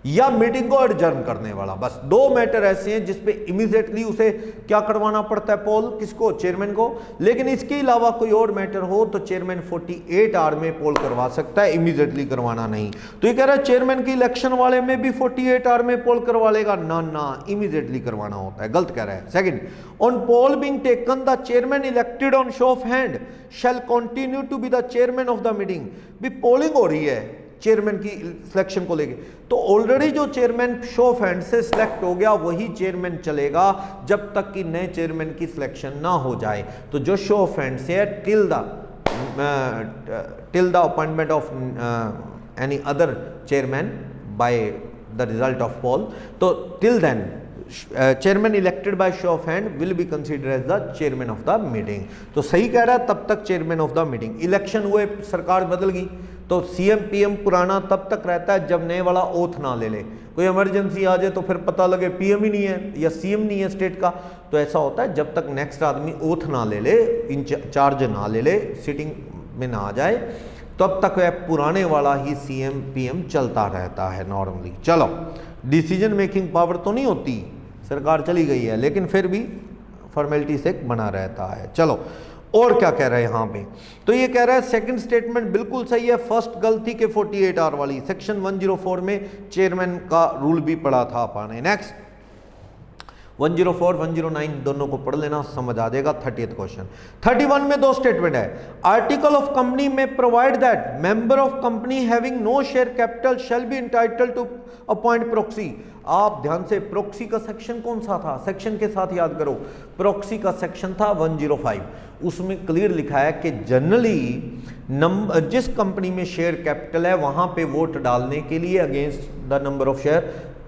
या मीटिंग को एडजर्न करने वाला। बस दो मैटर ऐसे हैं जिसपे इमीडिएटली उसे क्या करवाना पड़ता है? पोल। किसको? चेयरमैन को। लेकिन इसके अलावा कोई और मैटर हो तो चेयरमैन 48 आवर में पोल करवा सकता है, इमीडिएटली करवाना नहीं। तो ये कह रहा है चेयरमैन की इलेक्शन वाले में भी 48 आवर में पोल करवा लेगा? ना ना, इमीडिएटली करवाना होता है। गलत कह रहा है। Second, on poll being taken the chairman elected on show of hand shall continue to be the chairman of the meeting. भी पोलिंग हो रही है चेयरमैन की सिलेक्शन को लेके, तो ऑलरेडी जो चेयरमैन शो ऑफ हैंड से सिलेक्ट हो गया वही चेयरमैन चलेगा जब तक कि नए चेयरमैन की सिलेक्शन ना हो जाए। तो जो शो ऑफ हैंड से है till the appointment of any other chairman by the result of poll, तो till then chairman elected by show of hand will be consider as the chairman of the meeting. तो सही कह रहा है, तब तक chairman of the meeting. Election हुए, सरकार बदल गई तो सीएम पीएम पुराना तब तक रहता है जब नए वाला ओथ ना ले ले। कोई इमरजेंसी आ जाए तो फिर पता लगे पीएम ही नहीं है या सीएम नहीं है स्टेट का, तो ऐसा होता है जब तक नेक्स्ट आदमी ओथ ना ले ले, इंचार्ज ना ले ले, सिटिंग में ना आ जाए, तब तक वह पुराने वाला ही सीएम पीएम चलता रहता है नॉर्मली। चलो, डिसीजन मेकिंग पावर तो नहीं होती, सरकार चली गई है, लेकिन फिर भी फॉर्मेलिटी से बना रहता है। चलो, और क्या कह रहा है यहां पे? तो ये कह रहा है सेकंड स्टेटमेंट बिल्कुल सही है, फर्स्ट गलती के 48 आवर वाली। सेक्शन 104 में चेयरमैन का रूल भी पढ़ा था आपने। नेक्स्ट 104 109 दोनों को पढ़ लेना, समझ आ जाएगा। 30th question. 31 में दो स्टेटमेंट है। आर्टिकल ऑफ कंपनी में provide that member of company having no share capital shall be entitled to appoint proxy. आप ध्यान से, प्रॉक्सी का सेक्शन कौन सा था? सेक्शन के साथ याद करो। प्रॉक्सी का सेक्शन था 105, उसमें क्लियर लिखा है कि जनरली जिस कंपनी में शेयर कैपिटल है वहां पे वोट डालने के लिए against the number of share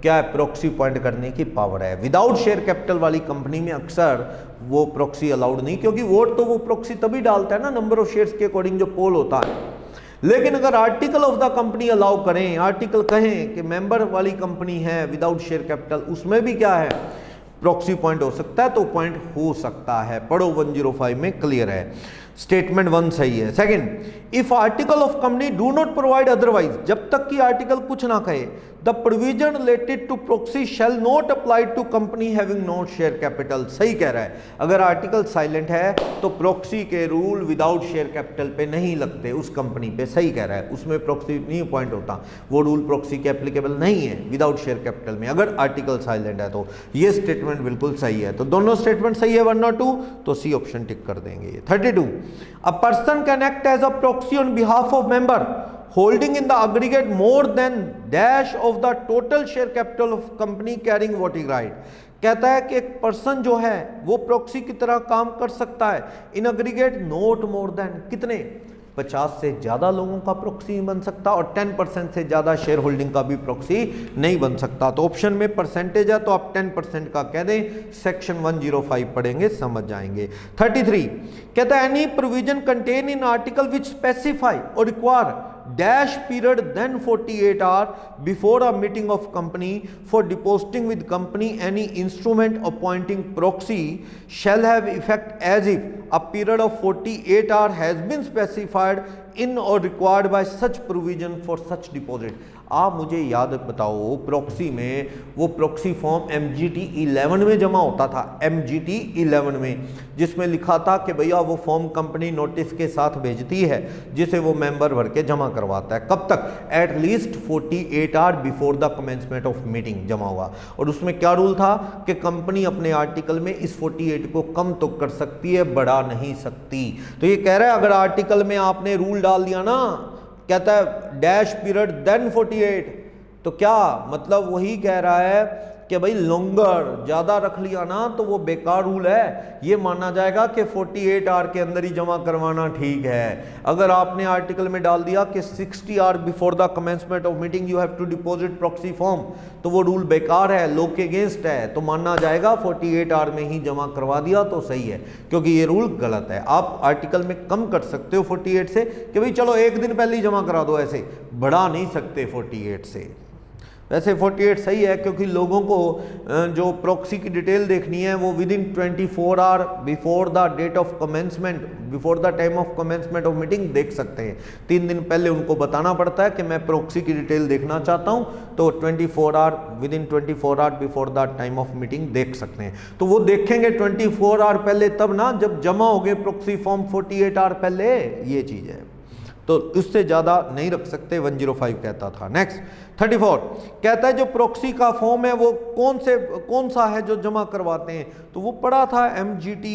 क्या है? प्रॉक्सी अपॉइंट करने की पावर है। विदाउट शेयर कैपिटल वाली कंपनी में अक्सर वो प्रॉक्सी अलाउड नहीं, क्योंकि वोट तो वो प्रॉक्सी तभी डालता है ना नंबर ऑफ शेयर्स के अकॉर्डिंग जो पोल होता है। लेकिन अगर article of the company allow करें, आर्टिकल कहें कि मेंबर वाली कंपनी है विदाउट शेयर कैपिटल, उसमें भी क्या है? प्रॉक्सी पॉइंट हो सकता है, तो पॉइंट हो सकता है। पढ़ो 105 में क्लियर है। स्टेटमेंट 1 सही है। Second, if article of company do not provide otherwise, जब तक कि आर्टिकल कुछ ना कहे, the provision related to proxy shall not apply to company having no share capital. सही कह रहा है, अगर आर्टिकल साइलेंट है तो प्रॉक्सी के रूल विदाउट शेयर कैपिटल पे नहीं लगते उस कंपनी पे। सही कह रहा है, उसमें प्रॉक्सी नहीं अपॉइंट होता, वो रूल प्रॉक्सी के एप्लीकेबल नहीं है विदाउट शेयर कैपिटल में, अगर आर्टिकल साइलेंट है तो। ये स्टेटमेंट बिल्कुल सही है, तो दोनों स्टेटमेंट सही है 1 और 2, तो सी ऑप्शन टिक कर देंगे। 32, a person can act as a proxy on behalf of member holding in the aggregate more than dash of the total share capital of company carrying voting right। कहता है कि एक person जो है वो proxy की तरह काम कर सकता है इन अग्रीगेट नोट मोर देन, कितने, 50 से ज़्यादा लोगों का प्रॉक्सी बन सकता और 10% से ज़्यादा शेयर होल्डिंग का भी प्रॉक्सी नहीं बन सकता। तो ऑप्शन में परसेंटेज है तो आप 10% का कह दें, सेक्शन 105 पढ़ेंगे समझ जाएंगे। 33 कहता है any provision contain in article which specify और require dash period then 48 hour before a meeting of company for depositing with company any instrument appointing proxy shall have effect as if a period of 48 hour has been specified in or required by such provision for such deposit। आप मुझे याद बताओ, proxy में वो proxy form MGT 11 में जमा होता था, MGT 11 में, जिसमें लिखा था कि भैया वो फॉर्म कंपनी नोटिस के साथ भेजती है जिसे वो मेंबर भर के जमा करवाता है। कब तक, at least 48 hour before the commencement of meeting जमा हुआ। और उसमें क्या रूल था कि कंपनी अपने आर्टिकल में इस 48 को कम तो कर सकती है, बढ़ा नहीं सकती। तो ये कह रहा है अगर आर्टिकल में आपने रूल डाल दिया ना, कहता है डैश पीरियड देन 48, तो क्या मतलब वही कह रहा है कि भाई लॉन्गर ज़्यादा रख लिया ना तो वो बेकार रूल है, ये माना जाएगा कि 48 आवर के अंदर ही जमा करवाना ठीक है। अगर आपने आर्टिकल में डाल दिया कि 60 hour before the commencement of meeting you have to deposit proxy form, तो वो रूल बेकार है, लॉ के अगेंस्ट है, तो माना जाएगा 48 आवर में ही जमा करवा दिया तो सही है, क्योंकि ये रूल गलत है। आप आर्टिकल में कम कर सकते हो 48 से कि भाई चलो एक दिन पहले ही जमा करा दो, ऐसे बढ़ा नहीं सकते 48 से। वैसे 48 सही है क्योंकि लोगों को जो प्रॉक्सी की डिटेल देखनी है वो within 24 hour before the date of commencement, before the time of commencement of meeting देख सकते हैं। 3 दिन पहले उनको बताना पड़ता है कि मैं प्रॉक्सी की डिटेल देखना चाहता हूं, तो 24 hour within 24 hour before the time of meeting देख सकते हैं। तो वो देखेंगे 24 आवर पहले तब ना जब जमा हो गए प्रॉक्सी फॉर्म 48 आवर पहले, ये चीज़ है, तो उससे ज़्यादा नहीं रख सकते, 105 कहता था। नेक्स्ट 34 कहता है जो प्रॉक्सी का फॉर्म है वो कौन सा है जो जमा करवाते हैं, तो वो पढ़ा था MGT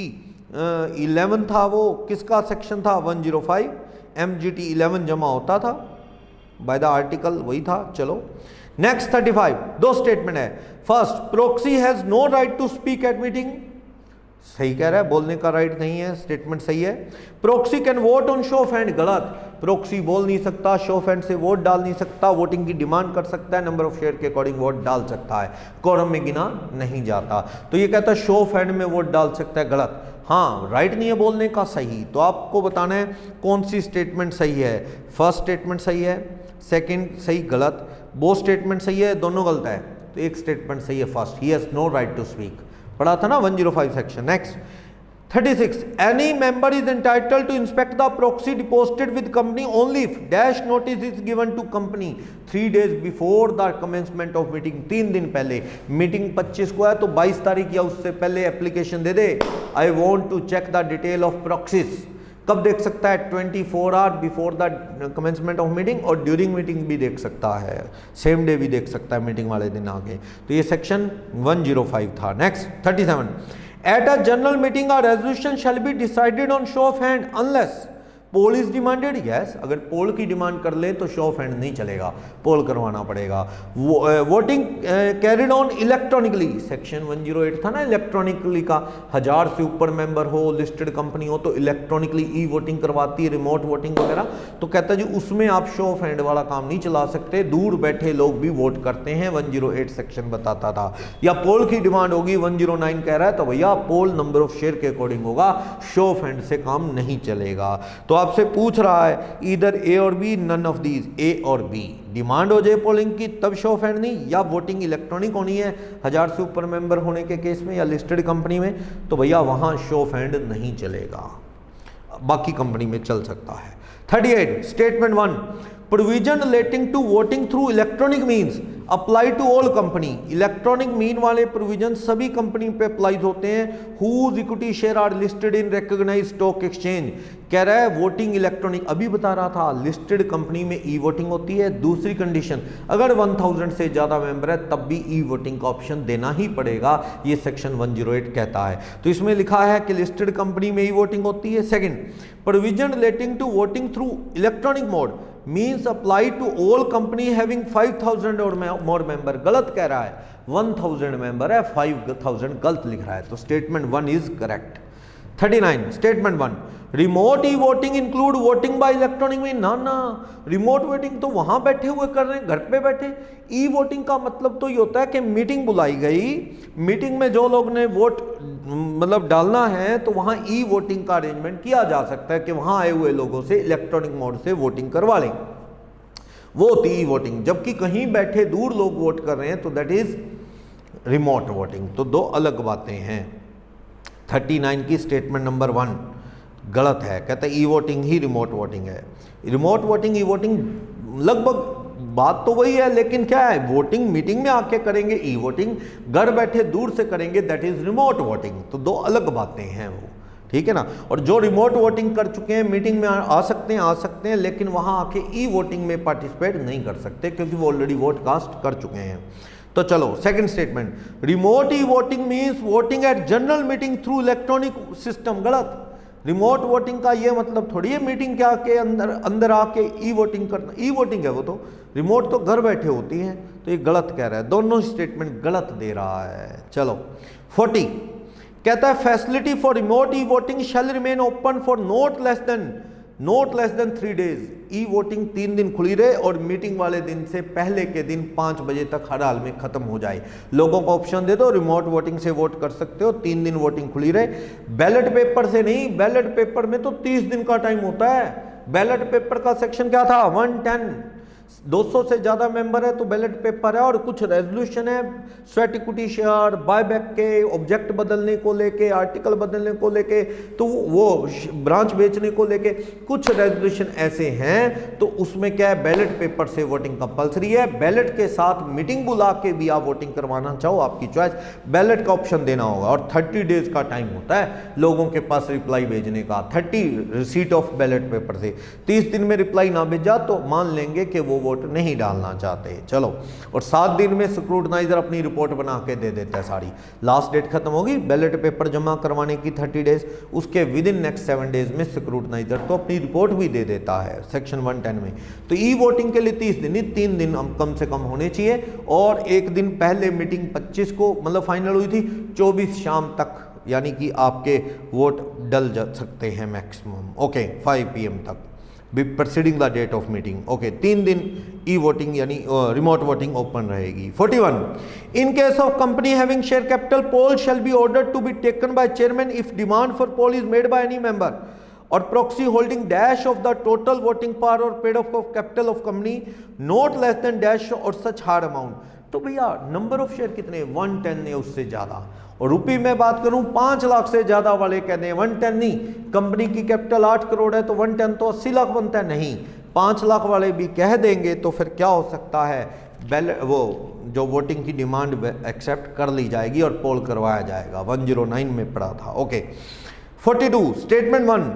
11 था, वो किसका सेक्शन था 105, MGT 11 जमा होता था बाय द आर्टिकल, वही था। चलो नेक्स्ट 35 दो स्टेटमेंट है। First, proxy has no right to speak at meeting, सही कह रहा है, बोलने का राइट नहीं है, स्टेटमेंट सही है। Proxy can vote on show of hand, गलत, प्रॉक्सी बोल नहीं सकता, शो ऑफ हैंड से वोट डाल नहीं सकता, वोटिंग की डिमांड कर सकता है, नंबर ऑफ शेयर के अकॉर्डिंग वोट डाल सकता है, कोरम में गिना नहीं जाता। तो ये कहता है शो ऑफ हैंड में वोट डाल सकता है, गलत। हाँ, राइट नहीं है बोलने का, सही। तो आपको बताना है कौन सी स्टेटमेंट सही है। फर्स्ट स्टेटमेंट सही है, सेकेंड सही, गलत, बोथ स्टेटमेंट सही है, दोनों गलत है, तो एक स्टेटमेंट सही है first, he has no right to speak, पढ़ा था ना 105 section. Next 36 any member is entitled to inspect the proxy deposited with company only if dash notice is given to company 3 days before the commencement of meeting, 3 दिन पहले। Meeting 25 को है तो 22 तारीख या उससे पहले एप्लीकेशन दे दे, I want to check the detail of proxies. कब देख सकता है, 24 hour before the commencement of meeting, और ड्यूरिंग मीटिंग भी देख सकता है, सेम डे भी देख सकता है, मीटिंग वाले दिन आगे। तो ये सेक्शन 105 था। Next 37 at a general meeting a resolution shall be decided on show of hand unless poll is demanded, yes, अगर पोल की डिमांड कर ले तो शो ऑफ हैंड नहीं चलेगा, पोल करवाना पड़ेगा। Voting carried on electronically, section 108 था ना इलेक्ट्रॉनिकली का, 1000 से ऊपर मेंबर हो, लिस्टेड कंपनी हो तो इलेक्ट्रॉनिकली ई वोटिंग करवाती है, रिमोट वोटिंग वगैरह, तो कहता है जी उसमें आप शो ऑफ हैंड वाला काम नहीं चला सकते, दूर बैठे लोग भी वोट करते हैं, 108 सेक्शन बताता था। या पोल की डिमांड होगी, 109 कह रहा है, तो भैया पोल नंबर ऑफ शेयर के अकॉर्डिंग होगा, शो ऑफ हैंड से काम नहीं चलेगा। तो आपसे पूछ रहा है इधर ए और बी, नन ऑफ दीज, ए और बी, डिमांड हो जाए पोलिंग की तब शो ऑफ हैंड नहीं, या वोटिंग इलेक्ट्रॉनिक होनी है 1000 से ऊपर मेंबर होने के केस में या लिस्टेड कंपनी में, तो भैया वहां शो ऑफ हैंड नहीं चलेगा। बाकी कंपनी में चल सकता है। 38 statement 1 provision relating to voting through electronic means apply to all company. Electronic mean वाले प्रोविजन सभी कंपनी पे अप्लाइज होते हैं whose equity share are listed in recognised stock exchange. कह रहा है वोटिंग इलेक्ट्रॉनिक, अभी बता रहा था लिस्टेड कंपनी में ई वोटिंग होती है। दूसरी कंडीशन अगर 1000 से ज्यादा मेंबर है तब भी ई वोटिंग का ऑप्शन देना ही पड़ेगा, ये सेक्शन 108 कहता है। तो इसमें लिखा है कि लिस्टेड कंपनी में ई वोटिंग होती है। Second provision relating to voting through electronic mode means apply to all company having 5000 or more member. गलत कह रहा है, 1000 मेंबर है, 5000 गलत लिख रहा है, तो statement 1 is correct. 39 statement 1 remote e voting include voting bye electronic mean. ना रिमोट वोटिंग तो वहां बैठे हुए कर रहे हैं, घर पे बैठे। ई वोटिंग का मतलब तो ये होता है कि मीटिंग बुलाई गई, मीटिंग में जो लोग ने वोट मतलब डालना है तो वहां ई वोटिंग का अरेंजमेंट किया जा सकता है कि वहां आए हुए लोगों से इलेक्ट्रॉनिक मोड से वोटिंग करवा लें, वो होती ई वोटिंग। जबकि कहीं बैठे दूर लोग वोट कर रहे हैं तो दैट इज रिमोट वोटिंग। तो दो अलग बातें हैं। 39 की स्टेटमेंट नंबर 1 गलत है, कहता है ई वोटिंग ही रिमोट वोटिंग है। रिमोट वोटिंग ई वोटिंग लगभग बात तो वही है, लेकिन क्या है वोटिंग मीटिंग में आके करेंगे, ई वोटिंग घर बैठे दूर से करेंगे, दैट इज रिमोट वोटिंग। तो दो अलग बातें हैं वो, ठीक है ना। और जो रिमोट वोटिंग कर चुके हैं मीटिंग में आ सकते हैं, लेकिन वहां आके ई वोटिंग में पार्टिसिपेट नहीं कर सकते क्योंकि वो ऑलरेडी वोट कास्ट कर चुके हैं। तो चलो second statement remote e voting means voting at general meeting through electronic system. गलत। रिमोट वोटिंग का ये मतलब थोड़ी है मीटिंग के आके अंदर आके ई वोटिंग करना। ई वोटिंग है वो तो, रिमोट तो घर बैठे होती है। तो ये गलत कह रहा है, दोनों स्टेटमेंट गलत दे रहा है। चलो 40 कहता है facility for remote e voting shall remain open for not less than 3 days. E voting 3 दिन खुली रहे और मीटिंग वाले दिन से पहले के दिन 5 बजे तक हर हाल में खत्म हो जाए। लोगों को ऑप्शन दे दो, रिमोट वोटिंग से वोट कर सकते हो, 3 दिन वोटिंग खुली रहे। बैलेट पेपर से नहीं, बैलेट पेपर में तो 30 दिन का टाइम होता है। बैलेट पेपर का सेक्शन क्या था 110, 200 से ज्यादा मेंबर है तो बैलेट पेपर है। और कुछ रेजोल्यूशन है स्वेट इक्विटी शेयर, बायबैक के, ऑब्जेक्ट बदलने को लेके, आर्टिकल बदलने को लेके, तो वो ब्रांच बेचने को लेके कुछ रेजोल्यूशन ऐसे हैं। तो उसमें क्या है बैलेट पेपर से वोटिंग कंपलसरी है। बैलेट के साथ मीटिंग बुला के भी आप वोटिंग करवाना चाहो आपकी चॉइस, बैलेट का ऑप्शन देना होगा। और 30 डेज का टाइम होता है लोगों के पास रिप्लाई भेजने का। 30 रिसीट ऑफ बैलेट पेपर से 30 दिन में रिप्लाई ना भेजा तो मान लेंगे कि वो वोट नहीं डालना चाहते। चलो, और 7 दिन में स्क्रूटनाइजर अपनी रिपोर्ट बना के दे देता है सारी। लास्ट डेट खत्म होगी बैलेट पेपर जमा करवाने की 30 डेज, उसके विद इन नेक्स्ट 7 डेज में स्क्रूटनाइजर तो अपनी रिपोर्ट भी दे देता है सेक्शन 110 में। तो ई वोटिंग के लिए 30 दिन नहीं 3 दिन कम से कम होने चाहिए। और एक दिन पहले मीटिंग 25 को मतलब फाइनल हुई थी, 24 शाम तक यानी कि आपके वोट डल जा सकते हैं मैक्सिमम। ओके 5 PM तक be presiding the date of meeting. Okay 3 दिन ई वोटिंग यानी रिमोट वोटिंग ओपन रहेगी। 41 in case of company having share capital poll shall be ordered to be taken by chairman if demand for poll is made by any member और proxy holding dash of the total voting power और paid off capital of company not less than dash और सच hard amount. तो भैया number of share कितने 110 है, उससे ज्यादा। और रुपये में बात करूं 5 लाख से ज्यादा वाले कहते हैं 110 नहीं। कंपनी की कैपिटल 8 करोड़ है तो 110 तो 80 लाख बनता है, नहीं 5 लाख वाले भी कह देंगे तो फिर क्या हो सकता है वो जो वोटिंग की डिमांड एक्सेप्ट कर ली जाएगी और पोल करवाया जाएगा। 109 में पड़ा था। ओके 42 स्टेटमेंट 1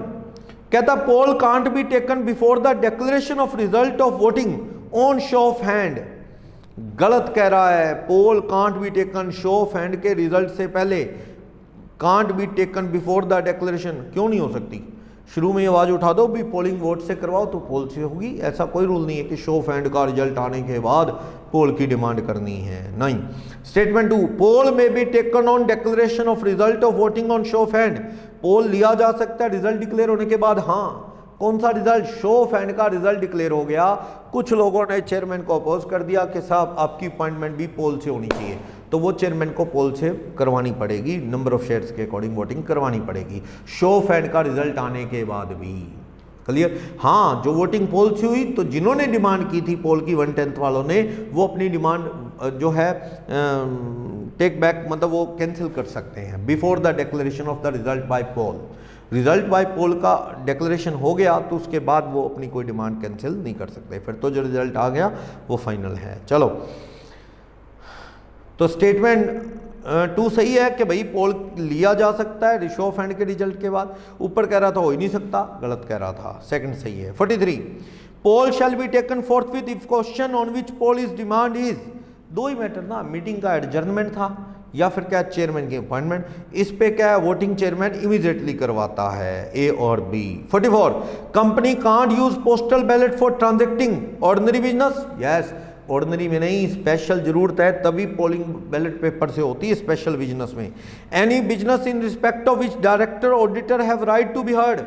कहता poll can't be taken before the declaration of result of voting on show of hand. गलत कह रहा है, poll can't be taken show of hand के रिजल्ट से पहले, can't be taken before the declaration क्यों नहीं हो सकती? शुरू में आवाज उठा दो भी पोलिंग वोट से करवाओ तो पोल से होगी, ऐसा कोई रूल नहीं है कि शो ऑफ हैंड का रिजल्ट आने के बाद पोल की डिमांड करनी है, नहीं। Statement 2 poll may be taken on declaration of result of voting on show of hand. Poll लिया जा सकता है रिजल्ट डिक्लेयर होने के बाद। हाँ, कौन सा रिजल्ट? शो ऑफ हैंड का रिजल्ट डिक्लेयर हो गया, कुछ लोगों ने चेयरमैन को अपोज कर दिया कि साहब आपकी अपॉइंटमेंट भी पोल से होनी चाहिए, तो वो चेयरमैन को पोल से करवानी पड़ेगी, नंबर ऑफ शेयर्स के अकॉर्डिंग वोटिंग करवानी पड़ेगी शो ऑफ हैंड का रिजल्ट आने के बाद भी। क्लियर? हाँ, जो वोटिंग पोल से हुई तो जिन्होंने डिमांड की थी पोल की 1/10 वालों ने, वो अपनी डिमांड जो है टेक बैक मतलब वो कैंसिल कर सकते हैं before the declaration of the result by poll. Result by poll का डिक्लेरेशन हो गया तो उसके बाद वो अपनी कोई डिमांड कैंसिल नहीं कर सकते, फिर तो जो रिजल्ट आ गया वो फाइनल है। चलो, तो स्टेटमेंट 2 सही है कि भाई पोल लिया जा सकता है रेशो ऑफ हैंड के रिजल्ट के बाद। ऊपर कह रहा था हो ही नहीं सकता, गलत कह रहा था, सेकंड सही है। 43 poll shall be taken forthwith if question on which poll is demand is, दो ही मैटर ना, मीटिंग का एडजर्नमेंट था या फिर क्या चेयरमैन की अपॉइंटमेंट, इस पे क्या है वोटिंग चेयरमैन इमीडिएटली करवाता है, ए और B. 44 company can't use postal ballot for transacting ordinary business, yes ordinary में नहीं, स्पेशल जरूरत है तभी पोलिंग बैलेट पेपर से होती है स्पेशल बिजनेस में। Any business in respect of which director auditor have right to be heard,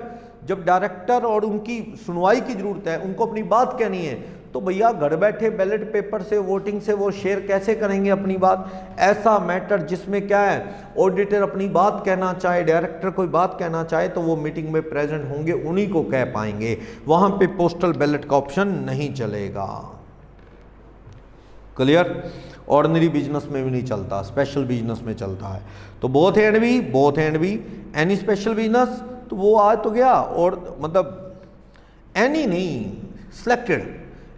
जब डायरेक्टर और उनकी सुनवाई की जरूरत है, उनको अपनी बात कहनी है, तो भैया घर बैठे बैलेट पेपर से वोटिंग से वो शेयर कैसे करेंगे अपनी बात। ऐसा मैटर जिसमें क्या है ऑडिटर अपनी बात कहना चाहे, डायरेक्टर कोई बात कहना चाहे तो वो मीटिंग में प्रेजेंट होंगे, उन्हीं को कह पाएंगे, वहां पे पोस्टल बैलेट का ऑप्शन नहीं चलेगा। क्लियर? ऑर्डिनरी बिजनेस में भी नहीं चलता, स्पेशल बिजनेस में चलता है। तो both and be any special business, तो वो आ तो गया, और मतलब एनी नहीं, सिलेक्टेड,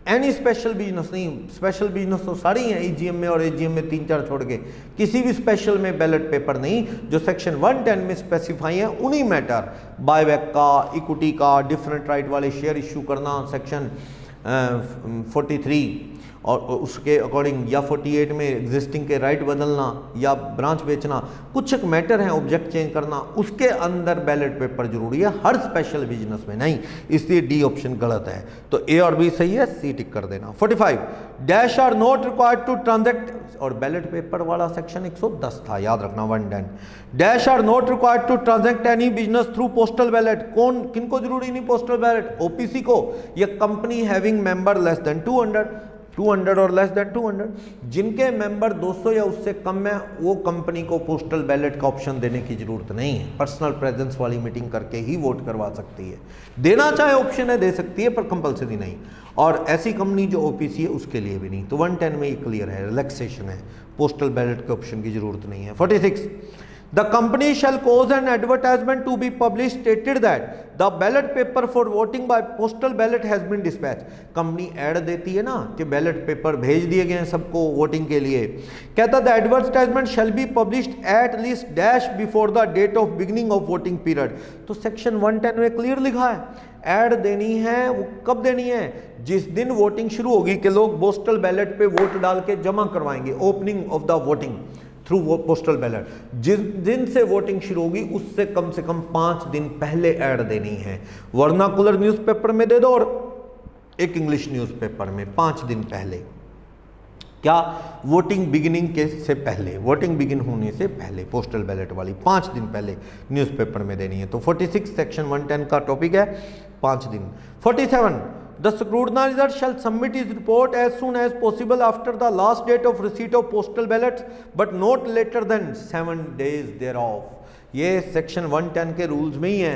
एनी स्पेशल बिजनेस नहीं, स्पेशल बिजनेस तो सारी हैं ईजीएम में और एजीएम में 3-4 छोड़ के, किसी भी स्पेशल में बैलेट पेपर नहीं, जो सेक्शन 110 में स्पेसिफाई है उन्हीं मैटर, बायबैक का, इक्विटी का, डिफरेंट राइट वाले शेयर इश्यू करना सेक्शन 43 और उसके अकॉर्डिंग, या 48 में एग्जिस्टिंग के राइट बदलना या ब्रांच बेचना, कुछ एक मैटर हैं ऑब्जेक्ट चेंज करना, उसके अंदर बैलेट पेपर जरूरी है, हर स्पेशल बिजनेस में नहीं, इसलिए डी ऑप्शन गलत है। तो ए और बी सही है, सी टिक कर देना। 45 dash are not required to transact, और बैलेट पेपर वाला सेक्शन 110 था, याद रखना 110। Dash are not required to transact any business through postal ballot, कौन किनको जरूरी नहीं पोस्टल बैलेट, ओपीसी को, या company having member less than 200 और लेस देन 200, जिनके मेंबर 200 या उससे कम है, वो कंपनी को पोस्टल बैलेट का ऑप्शन देने की जरूरत नहीं है, पर्सनल प्रेजेंस वाली मीटिंग करके ही वोट करवा सकती है, देना चाहे ऑप्शन है दे सकती है, पर कंपलसरी नहीं। और ऐसी कंपनी जो ओपीसी है उसके लिए भी नहीं। तो 110 में ये क्लियर है, रिलैक्सेशन है, पोस्टल बैलेट के ऑप्शन की जरूरत नहीं है। 46 The company shall cause an advertisement to be published stated that the ballot paper for voting by postal ballot has been dispatched. Company add देती है ना कि बैलेट पेपर भेज दिए गए हैं सबको वोटिंग के लिए, कहता the advertisement shall be published at least dash before the date of beginning of voting period. तो सेक्शन 110 में क्लियर लिखा है, ऐड देनी है, वो कब देनी है, जिस दिन वोटिंग शुरू होगी कि लोग पोस्टल बैलेट पे वोट डाल के जमा करवाएंगे, opening of the voting through postal ballot, जिस दिन से वोटिंग शुरू होगी उससे कम से कम 5 दिन पहले ऐड देनी है। वर्नाकुलर न्यूज़पेपर में दे दो और एक इंग्लिश न्यूज़पेपर में 5 दिन पहले, क्या वोटिंग बिगिनिंग के से पहले, वोटिंग बिगिन होने से पहले पोस्टल बैलेट वाली 5 दिन पहले न्यूज़पेपर में देनी है। तो 46 सेक्शन 110 का टॉपिक है 5 दिन। 47 The scrutinizer shall submit his report as soon as possible after the last date of receipt of postal ballots, but not later than 7 days thereof. ये सेक्शन 110 के रूल्स में ही है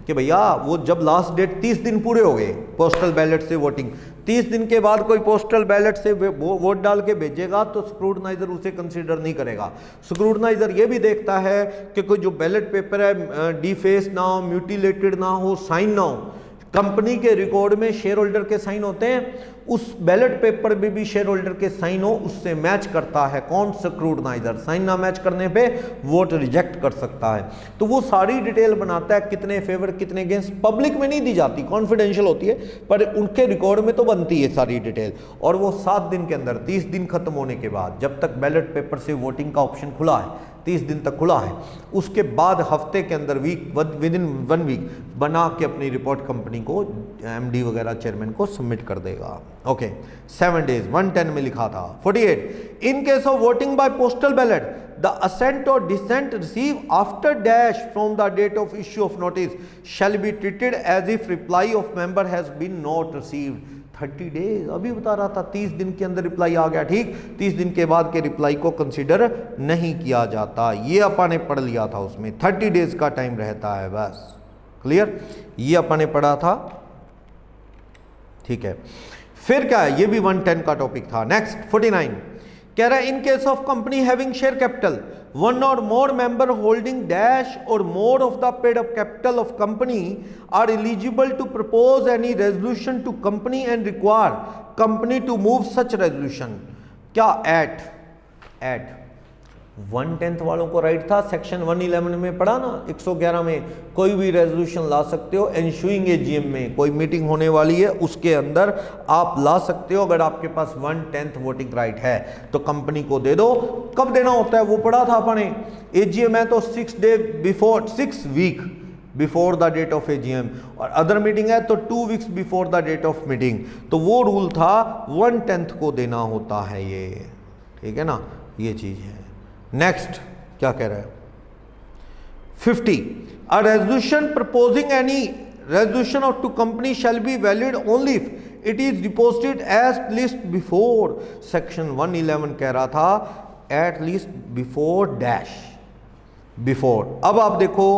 कि भैया वो जब लास्ट डेट 30 दिन पूरे हो गए पोस्टल बैलेट से वोटिंग, 30 दिन के बाद कोई पोस्टल बैलेट से वोट डाल के भेजेगा तो स्क्रूटनाइजर उसे कंसीडर नहीं करेगा। स्क्रूटनाइजर ये भी देखता है कि कोई जो बैलेट पेपर है डिफेस ना हो, म्यूटिलेटेड ना हो, साइन ना हो। कंपनी के रिकॉर्ड में शेयर होल्डर के साइन होते हैं, उस बैलेट पेपर में भी शेयर होल्डर के साइन हो, उससे मैच करता है कौन, स्क्रूटनाइजर। साइन ना मैच करने पे वोट रिजेक्ट कर सकता है। तो वो सारी डिटेल बनाता है, कितने फेवर कितने अगेंस्ट, पब्लिक में नहीं दी जाती, कॉन्फिडेंशियल होती है, पर उनके रिकॉर्ड में तो बनती है सारी डिटेल। और वो 7 दिन के अंदर, 30 दिन खत्म होने के बाद, जब तक बैलेट पेपर से वोटिंग का ऑप्शन खुला है, 30 दिन तक खुला है, उसके बाद हफ्ते के अंदर विद इन 1 वीक बना के अपनी रिपोर्ट कंपनी को, एमडी वगैरह चेयरमैन को सबमिट कर देगा। ओके 7 डेज 110 में लिखा था। 48 in case of voting by postal ballot the assent और dissent receive after dash from the date of issue of notice shall be treated as if reply of member has been not received. 30 days, अभी बता रहा था 30 दिन के अंदर reply आ गया, ठीक, 30 दिन के बाद के रिप्लाई को कंसीडर नहीं किया जाता, ये अपन ने पढ़ लिया था, उसमें 30 डेज का टाइम रहता है बस। क्लियर? ये अपन ने पढ़ा था, ठीक है। फिर क्या है, ये भी 110 का टॉपिक था। नेक्स्ट 49 कह रहा है in case of company having share capital one or more member holding dash or more of the paid up capital of company are eligible to propose any resolution to company and require company to move such resolution. क्या at 1/10 वालों को right था, section 111 में पढ़ा ना, 111 में कोई भी रेजोल्यूशन ला सकते हो एनशुइंग एजीएम में, कोई मीटिंग होने वाली है उसके अंदर आप ला सकते हो अगर आपके पास 1/10 वोटिंग राइट है तो कंपनी को दे दो। कब देना होता है वो पढ़ा था अपने, एजीएम है तो 6 week before the date of AGM, और अदर मीटिंग है तो 2 weeks before the date of meeting, तो वो रूल था 1/10 को देना होता है ये, ठीक है ना, ये चीज है। नेक्स्ट क्या कह रहा है 50 a resolution proposing any resolution of to company shall be valid only if it is deposited at least before, section 111 कह रहा था at least before dash before. अब आप देखो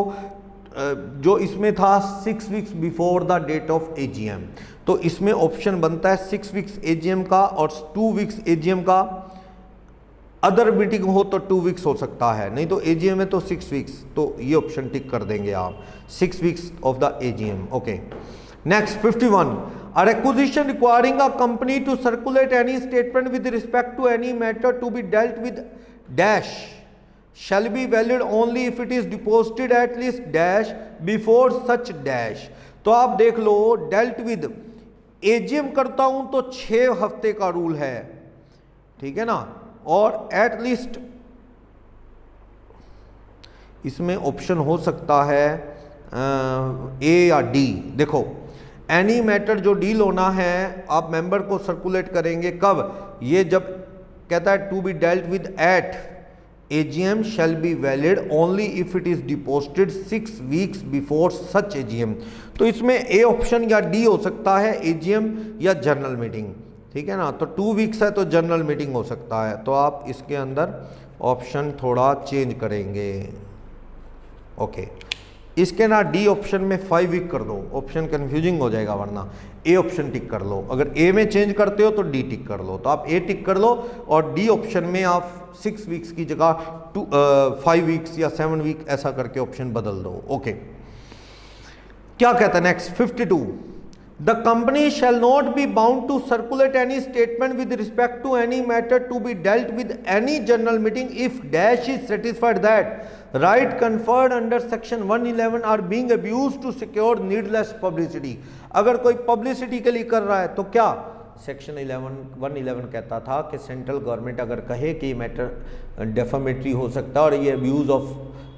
जो इसमें था 6 weeks before the date of AGM, तो इसमें ऑप्शन बनता है 6 वीक्स एजीएम का और 2 वीक्स एजीएम का, अदर मीटिंग हो तो 2 वीक्स हो सकता है, नहीं तो एजीएम है तो 6 वीक्स, तो ये ऑप्शन टिक कर देंगे आप 6 weeks of the AGM. Okay next 51 a requisition requiring a company to circulate any statement with respect to any matter to be dealt with dash shall be valid only if it is deposited at least dash before such dash। तो आप देख लो dealt with AGM करता हूं तो 6 हफ्ते का rule है, ठीक है ना, और एट लीस्ट इसमें ऑप्शन हो सकता है ए या डी। देखो एनी मैटर जो डील होना है आप मेंबर को सर्कुलेट करेंगे कब, ये जब कहता है to be dealt with at AGM shall be valid only if it is deposited 6 weeks before such AGM। तो इसमें ए ऑप्शन या डी हो सकता है, AGM या जनरल मीटिंग, ठीक है ना, तो 2 वीक्स है तो जनरल मीटिंग हो सकता है, तो आप इसके अंदर ऑप्शन थोड़ा चेंज करेंगे। ओके इसके ना डी ऑप्शन में 5 वीक कर दो, ऑप्शन कंफ्यूजिंग हो जाएगा, वरना ए ऑप्शन टिक कर लो, अगर ए में चेंज करते हो तो डी टिक कर लो, तो आप ए टिक कर लो और डी ऑप्शन में आप 6 वीक्स की जगह 5 वीक्स या 7 वीक ऐसा करके ऑप्शन बदल दो। ओके क्या कहता है next 52 the company shall not be bound to circulate any statement with respect to any matter to be dealt with any general meeting if dash is satisfied that right conferred under section 111 are being abused to secure needless publicity. अगर कोई publicity के लिए कर रहा है तो क्या section 111 कहता था कि सेंट्रल गवर्नमेंट अगर कहे कि ये मैटर डेफामेटरी हो सकता है और ये अब्यूज़ ऑफ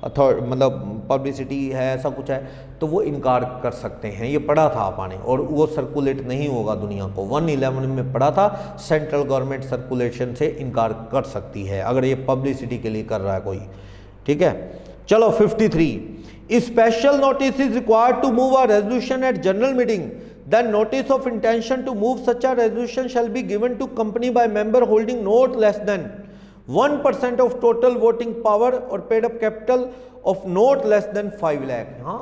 मतलब पब्लिसिटी है ऐसा कुछ है तो वो इनकार कर सकते हैं, ये पढ़ा था आपने, और वो सर्कुलेट नहीं होगा दुनिया को। 111 में पढ़ा था सेंट्रल गवर्नमेंट सर्कुलेशन से इनकार कर सकती है अगर ये पब्लिसिटी के लिए कर रहा है कोई, ठीक है। चलो 53 special notice is required to move a resolution at general meeting then notice of intention to move such a resolution shall be given to company by member holding not less than 1% of total voting power or paid up capital of not less than 5 lakh। हाँ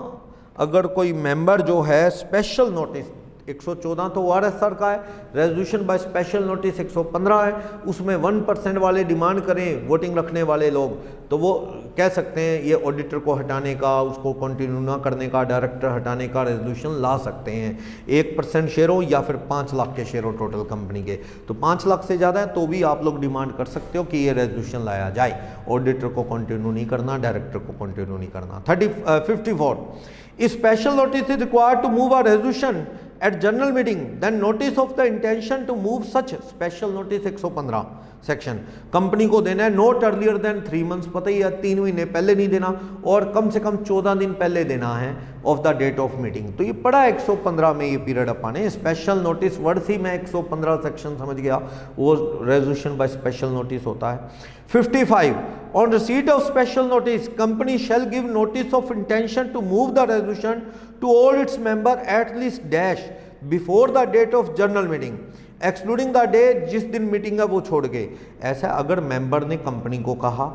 अगर कोई member जो है special notice 114 तो ORSR का है, resolution by special notice 115 है, उसमें 1% वाले डिमांड करें वोटिंग रखने वाले लोग तो वो कह सकते हैं ये ऑडिटर को हटाने का, उसको कंटिन्यू ना करने का, डायरेक्टर हटाने का रेजोल्यूशन ला सकते हैं। 1% शेयर हो या फिर 5 लाख के शेयर हो टोटल कंपनी के, तो 5 लाख से ज़्यादा है तो भी आप लोग डिमांड कर सकते हो कि ये रेजोल्यूशन लाया जाए, ऑडिटर को कंटिन्यू नहीं करना, डायरेक्टर को कंटिन्यू नहीं करना। 54 special notice is required to move a resolution at general meeting then notice of the intention to move such special notice 115 section company को देना है नोट अर्लियर देन 3 मंथ्स, पता ही है 3 महीने पहले नहीं देना और कम से कम 14 दिन पहले देना है of the date of meeting. तो ये पड़ा 115 में ये पीरियड अपाने स्पेशल नोटिस वर्ड थी, मैं 115 सेक्शन समझ गया, वो रेजोल्यूशन बाय स्पेशल नोटिस होता है। 55 on receipt of special notice company shall give notice of intention to move the resolution to all its member at least dash before the date of general meeting excluding the day जिस दिन meeting है वो छोड़ के। ऐसा अगर member ने company को कहा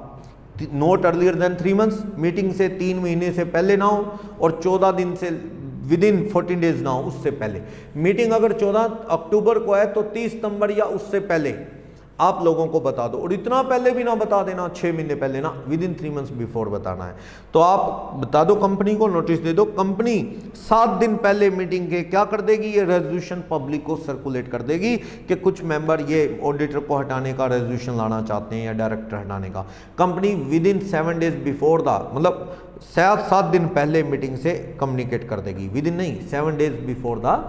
not earlier than 3 months, meeting से 3 महीने से पहले ना हो और 14 दिन से विद इन 14 डेज ना हो उससे पहले। मीटिंग अगर 14 अक्टूबर को है तो 30 सितंबर या उससे पहले आप लोगों को बता दो, और इतना पहले भी ना बता देना, 6 महीने पहले ना, विद इन 3 मंथ्स बिफोर बताना है। तो आप बता दो कंपनी को, नोटिस दे दो, कंपनी 7 दिन पहले मीटिंग के क्या कर देगी, ये रेजोल्यूशन पब्लिक को सर्कुलेट कर देगी कि कुछ मेंबर ये ऑडिटर को हटाने का रेजोल्यूशन लाना चाहते हैं या डायरेक्टर हटाने का। Company with in 7 days before the, मतलब 7 दिन पहले मीटिंग से कम्युनिकेट कर देगी, विद इन नहीं 7 days before the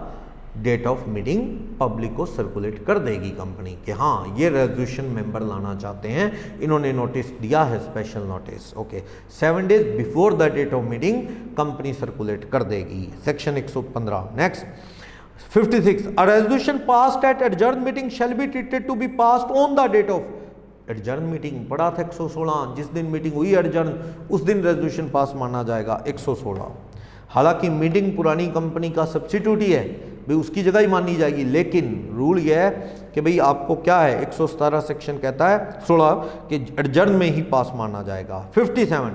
date of meeting public को सर्कुलेट कर देगी कंपनी कि हाँ ये रेजोल्यूशन मेंबर लाना चाहते हैं, इन्होंने नोटिस दिया है, special notice. Okay, 7 days before the date of meeting company circulate कर देगी। Section 115। Next 56, a resolution passed at adjourn meeting shall be treated to be passed on the date of adjourn meeting. पढ़ा था 116, जिस दिन meeting हुई adjourn उस दिन resolution pass माना जाएगा। 116, हालांकि मीटिंग पुरानी कंपनी का सब्स्टिट्यूट ही है भाई, उसकी जगह ही मानी जाएगी, लेकिन रूल यह है कि भाई आपको क्या है, 117 सेक्शन कहता है 16 कि एडजर्न में ही पास माना जाएगा। 57,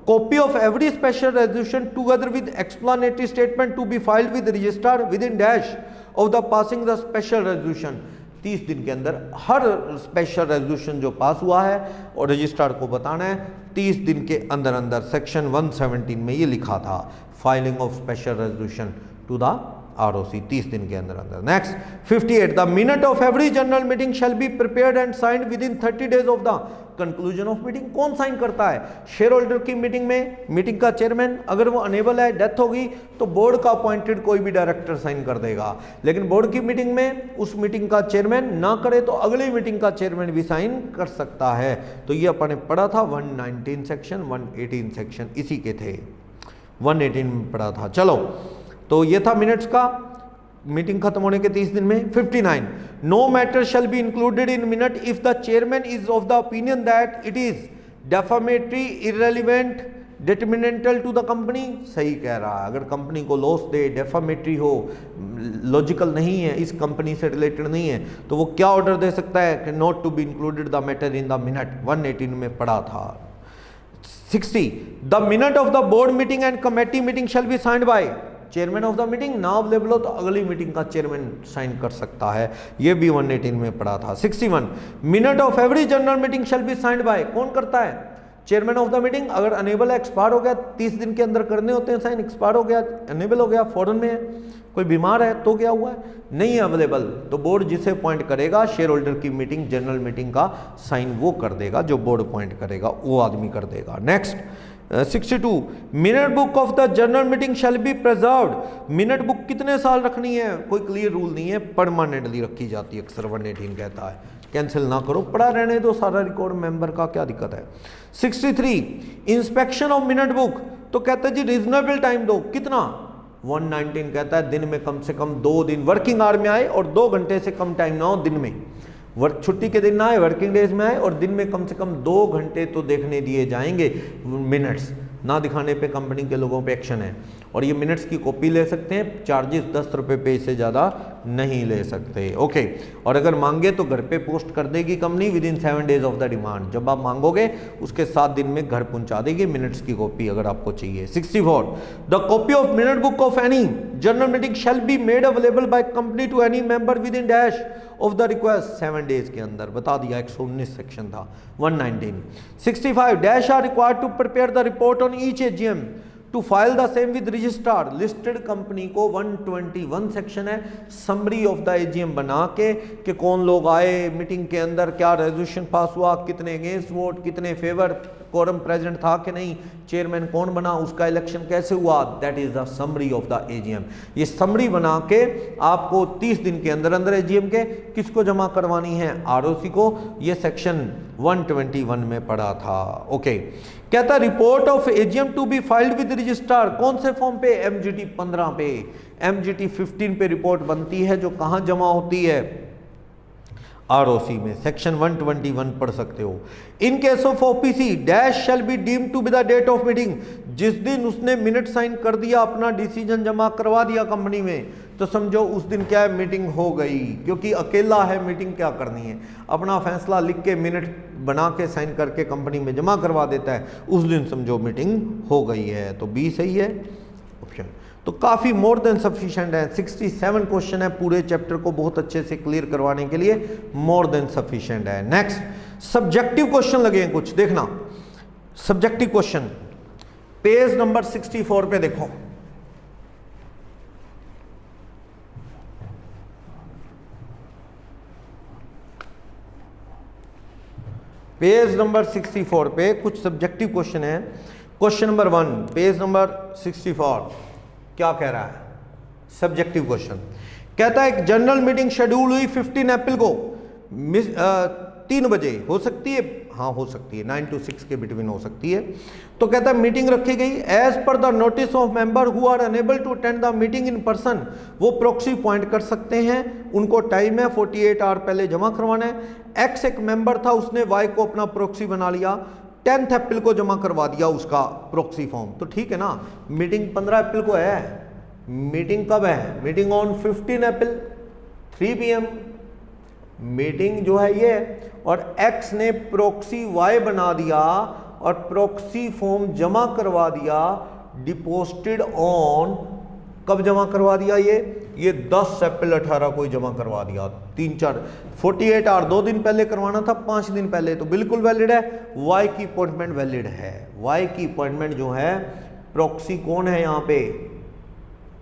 copy of every special resolution together with explanatory statement to be filed with registrar within dash of the passing the special resolution. 30 दिन के अंदर हर स्पेशल रेजोल्यूशन जो पास हुआ है और रजिस्ट्रार को बताना है 30 दिन के अंदर अंदर। सेक्शन 117 में ये लिखा था, filing of special resolution to the ROC 30 दिन के अंदर अंदर। Next 58, the minute of every general meeting shall be prepared and signed within 30 days of the conclusion of meeting. कौन साइन करता है? शेयर होल्डर की मीटिंग में meeting का चेयरमैन, अगर वो अनेबल है, डेथ होगी तो बोर्ड का अपॉइंटेड कोई भी डायरेक्टर साइन कर देगा। लेकिन बोर्ड की मीटिंग में उस मीटिंग का चेयरमैन ना करे तो अगली मीटिंग का चेयरमैन भी साइन कर सकता है। तो ये अपन ने पढ़ा था 119 सेक्शन, 118 सेक्शन इसी के थे, 118 में पढ़ा था। चलो, तो ये था मिनट्स का, मीटिंग खत्म होने के 30 दिन में। 59, no matter shall be included in minute if the chairman is of the opinion that it is defamatory, irrelevant, detrimental to the company. सही कह रहा है, अगर कंपनी को लॉस दे, डेफामेटरी हो, लॉजिकल नहीं है, इस कंपनी से रिलेटेड नहीं है, तो वो क्या ऑर्डर दे सकता है कि not to be included the matter in the minute. 118 में पढ़ा था। 60, the minute of the board meeting and committee meeting shall be signed by chairman of the meeting. ना अवेलेबल हो तो अगली मीटिंग का चेयरमैन साइन कर सकता है, ये भी 118 में पढ़ा था। 61, minute of every general meeting shall be signed bye, कौन करता है? Chairman of the meeting. अगर अनेबल है, एक्सपायर हो गया, 30 दिन के अंदर करने होते हैं साइन, एक्सपायर हो गया, अनेबल हो गया, फॉरेन में है, कोई बीमार है तो क्या हुआ है, नहीं है अवेलेबल, तो बोर्ड जिसे अपॉइंट करेगा शेयर होल्डर की मीटिंग, जनरल मीटिंग का साइन वो कर देगा, जो बोर्ड अपॉइंट करेगा वो आदमी कर देगा। Next 62, minute book of the general meeting shall B preserved. Minute book कितने साल रखनी है, कोई क्लियर रूल नहीं है, परमानेंटली रखी जाती है, अक्सर 118 कहता है। कैंसिल ना करो, पड़ा रहने दो सारा रिकॉर्ड मेंबर का, क्या दिक्कत है। 63, इंस्पेक्शन ऑफ मिनट बुक, तो कहता है जी रीजनेबल टाइम दो, कितना? 119 कहता है दिन में कम से कम 2 दिन वर्किंग आवर में आए और 2 घंटे से कम टाइम ना हो दिन में, वर्क छुट्टी के दिन ना आए, वर्किंग डेज में आए और दिन में कम से कम 2 घंटे तो देखने दिए जाएंगे मिनट्स, ना दिखाने पे कंपनी के लोगों पे एक्शन है। और ये मिनट्स की कॉपी ले सकते हैं, चार्जेस 10 रुपये पे, इससे ज़्यादा नहीं ले सकते। ओके, और अगर मांगे तो घर पे पोस्ट कर देगी company with in 7 days of the demand, जब आप मांगोगे उसके 7 दिन में घर पहुंचा देगी मिनट्स की कॉपी अगर आपको चाहिए। 64, the copy of minute book of any general meeting shall be made available by company to any member within dash of the request 7 days के अंदर, बता दिया, 119 सेक्शन था 119। 65, dash are required to prepare the report on each AGM to file the same with registrar. Listed company को 121 section है, summary of the AGM बना के कि कौन लोग आए मीटिंग के अंदर, क्या रेजोल्यूशन पास हुआ, कितने अगेंस्ट वोट, कितने फेवर, कोरम प्रेजेंट था कि नहीं, चेयरमैन कौन बना, उसका इलेक्शन कैसे हुआ, that is the summary of the AGM. ये समरी बना के आपको 30 दिन के अंदर अंदर एजीएम के किसको जमा करवानी है, आरओसी को। ये सेक्शन 121 में पढ़ा था। ओके, कहता report of AGM to be filed with registrar, कौन से फॉर्म पे, एमजीटी 15 पे, एमजीटी 15 पे रिपोर्ट बनती है, जो कहां जमा होती है, आरओसी में। सेक्शन 121 पढ़ सकते हो। In case of OPC dash shall be deemed to be the date of meeting, जिस दिन उसने मिनट साइन कर दिया, अपना डिसीजन जमा करवा दिया कंपनी में, तो समझो उस दिन क्या है, मीटिंग हो गई, क्योंकि अकेला है, मीटिंग क्या करनी है, अपना फैसला लिख के मिनट बना के साइन करके कंपनी में जमा करवा देता है, उस दिन समझो मीटिंग हो गई है, तो बी सही है ऑप्शन। तो काफ़ी मोर देन सफिशिएंट है। 67 क्वेश्चन है, पूरे चैप्टर को बहुत अच्छे से क्लियर करवाने के लिए मोर देन सफिशिएंट है। नेक्स्ट सब्जेक्टिव क्वेश्चन लगे हैं कुछ, देखना सब्जेक्टिव क्वेश्चन पेज नंबर 64 पे देखो। पेज नंबर 64 पे कुछ सब्जेक्टिव क्वेश्चन है। क्वेश्चन नंबर 1 पेज नंबर 64 क्या कह रहा है? सब्जेक्टिव क्वेश्चन कहता है एक जनरल मीटिंग शेड्यूल हुई 15 अप्रैल को 3 बजे, हो सकती है? हाँ हो सकती है, 9 to 6 के बिटवीन हो सकती है। तो कहता है मीटिंग रखी गई as per the notice of member who are unable to attend the meeting in person, वो प्रॉक्सी पॉइंट कर सकते हैं, उनको टाइम है 48 आवर पहले जमा करवाना है। एक्स एक मेंबर था, उसने वाई को अपना प्रॉक्सी बना लिया, 10 अप्रैल को जमा करवा दिया उसका प्रॉक्सी फॉर्म, तो ठीक है ना। मीटिंग 15 अप्रैल को है, मीटिंग कब है? Meeting on 15 April 3 PM meeting जो है ये, और एक्स ने प्रॉक्सी वाई बना दिया और प्रॉक्सी फॉर्म जमा करवा दिया, डिपोजिटेड ऑन, कब जमा करवा दिया ये 10 अप्रैल 18 को ही जमा करवा दिया। 3-4 48 आवर 2 दिन पहले करवाना था, 5 दिन पहले, तो बिल्कुल वैलिड है। वाई की अपॉइंटमेंट वैलिड है। वाई की अपॉइंटमेंट जो है, प्रॉक्सी कौन है यहाँ पे?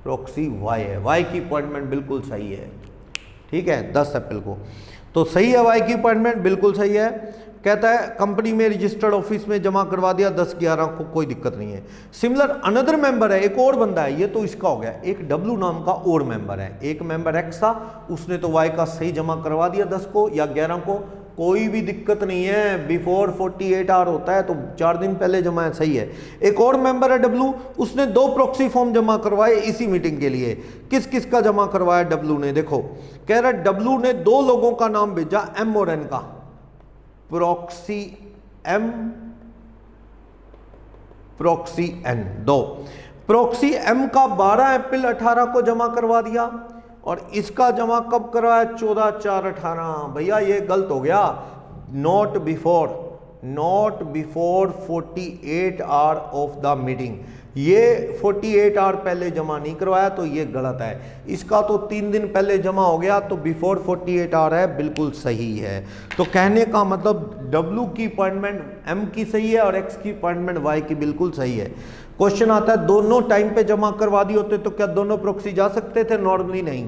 प्रॉक्सी वाई है। वाई की अपॉइंटमेंट बिल्कुल सही है, ठीक है, 10 अप्रैल को, तो सही है। वाई की अपॉइंटमेंट बिल्कुल सही है। कहता है कंपनी में रजिस्टर्ड ऑफिस में जमा करवा दिया 10/11 को, कोई दिक्कत नहीं है। सिमिलर अनदर मेंबर है, एक और बंदा है, ये तो इसका हो गया, एक डब्लू नाम का और मेंबर है। एक मेंबर एक्स था, उसने तो वाई का सही जमा करवा दिया 10 को या 11 को, कोई भी दिक्कत नहीं है, बिफोर 48 आवर होता है तो 4 दिन पहले जमा है, सही है। एक और मेंबर है डब्लू, उसने 2 प्रॉक्सी फॉर्म जमा करवाए इसी मीटिंग के लिए। किस किस का जमा करवाया डब्लू ने? देखो कह रहा है डब्लू ने 2 लोगों का नाम भेजा, एम और एन का, proxy M proxy N, 2। Proxy M का 12 अप्रैल 18 को जमा करवा दिया और इसका जमा कब करवाया? 14/4/18। भैया ये गलत हो गया, not before 48 hour of the meeting, ये 48 आवर पहले जमा नहीं करवाया, तो ये गलत है। इसका तो 3 दिन पहले जमा हो गया, तो बिफोर 48 आवर है, बिल्कुल सही है। तो कहने का मतलब डब्लू की अपॉइंटमेंट एम की सही है और एक्स की अपॉइंटमेंट वाई की बिल्कुल सही है। क्वेश्चन आता है दोनों टाइम पे जमा करवा दी होते तो क्या दोनों प्रॉक्सी जा सकते थे? नॉर्मली नहीं।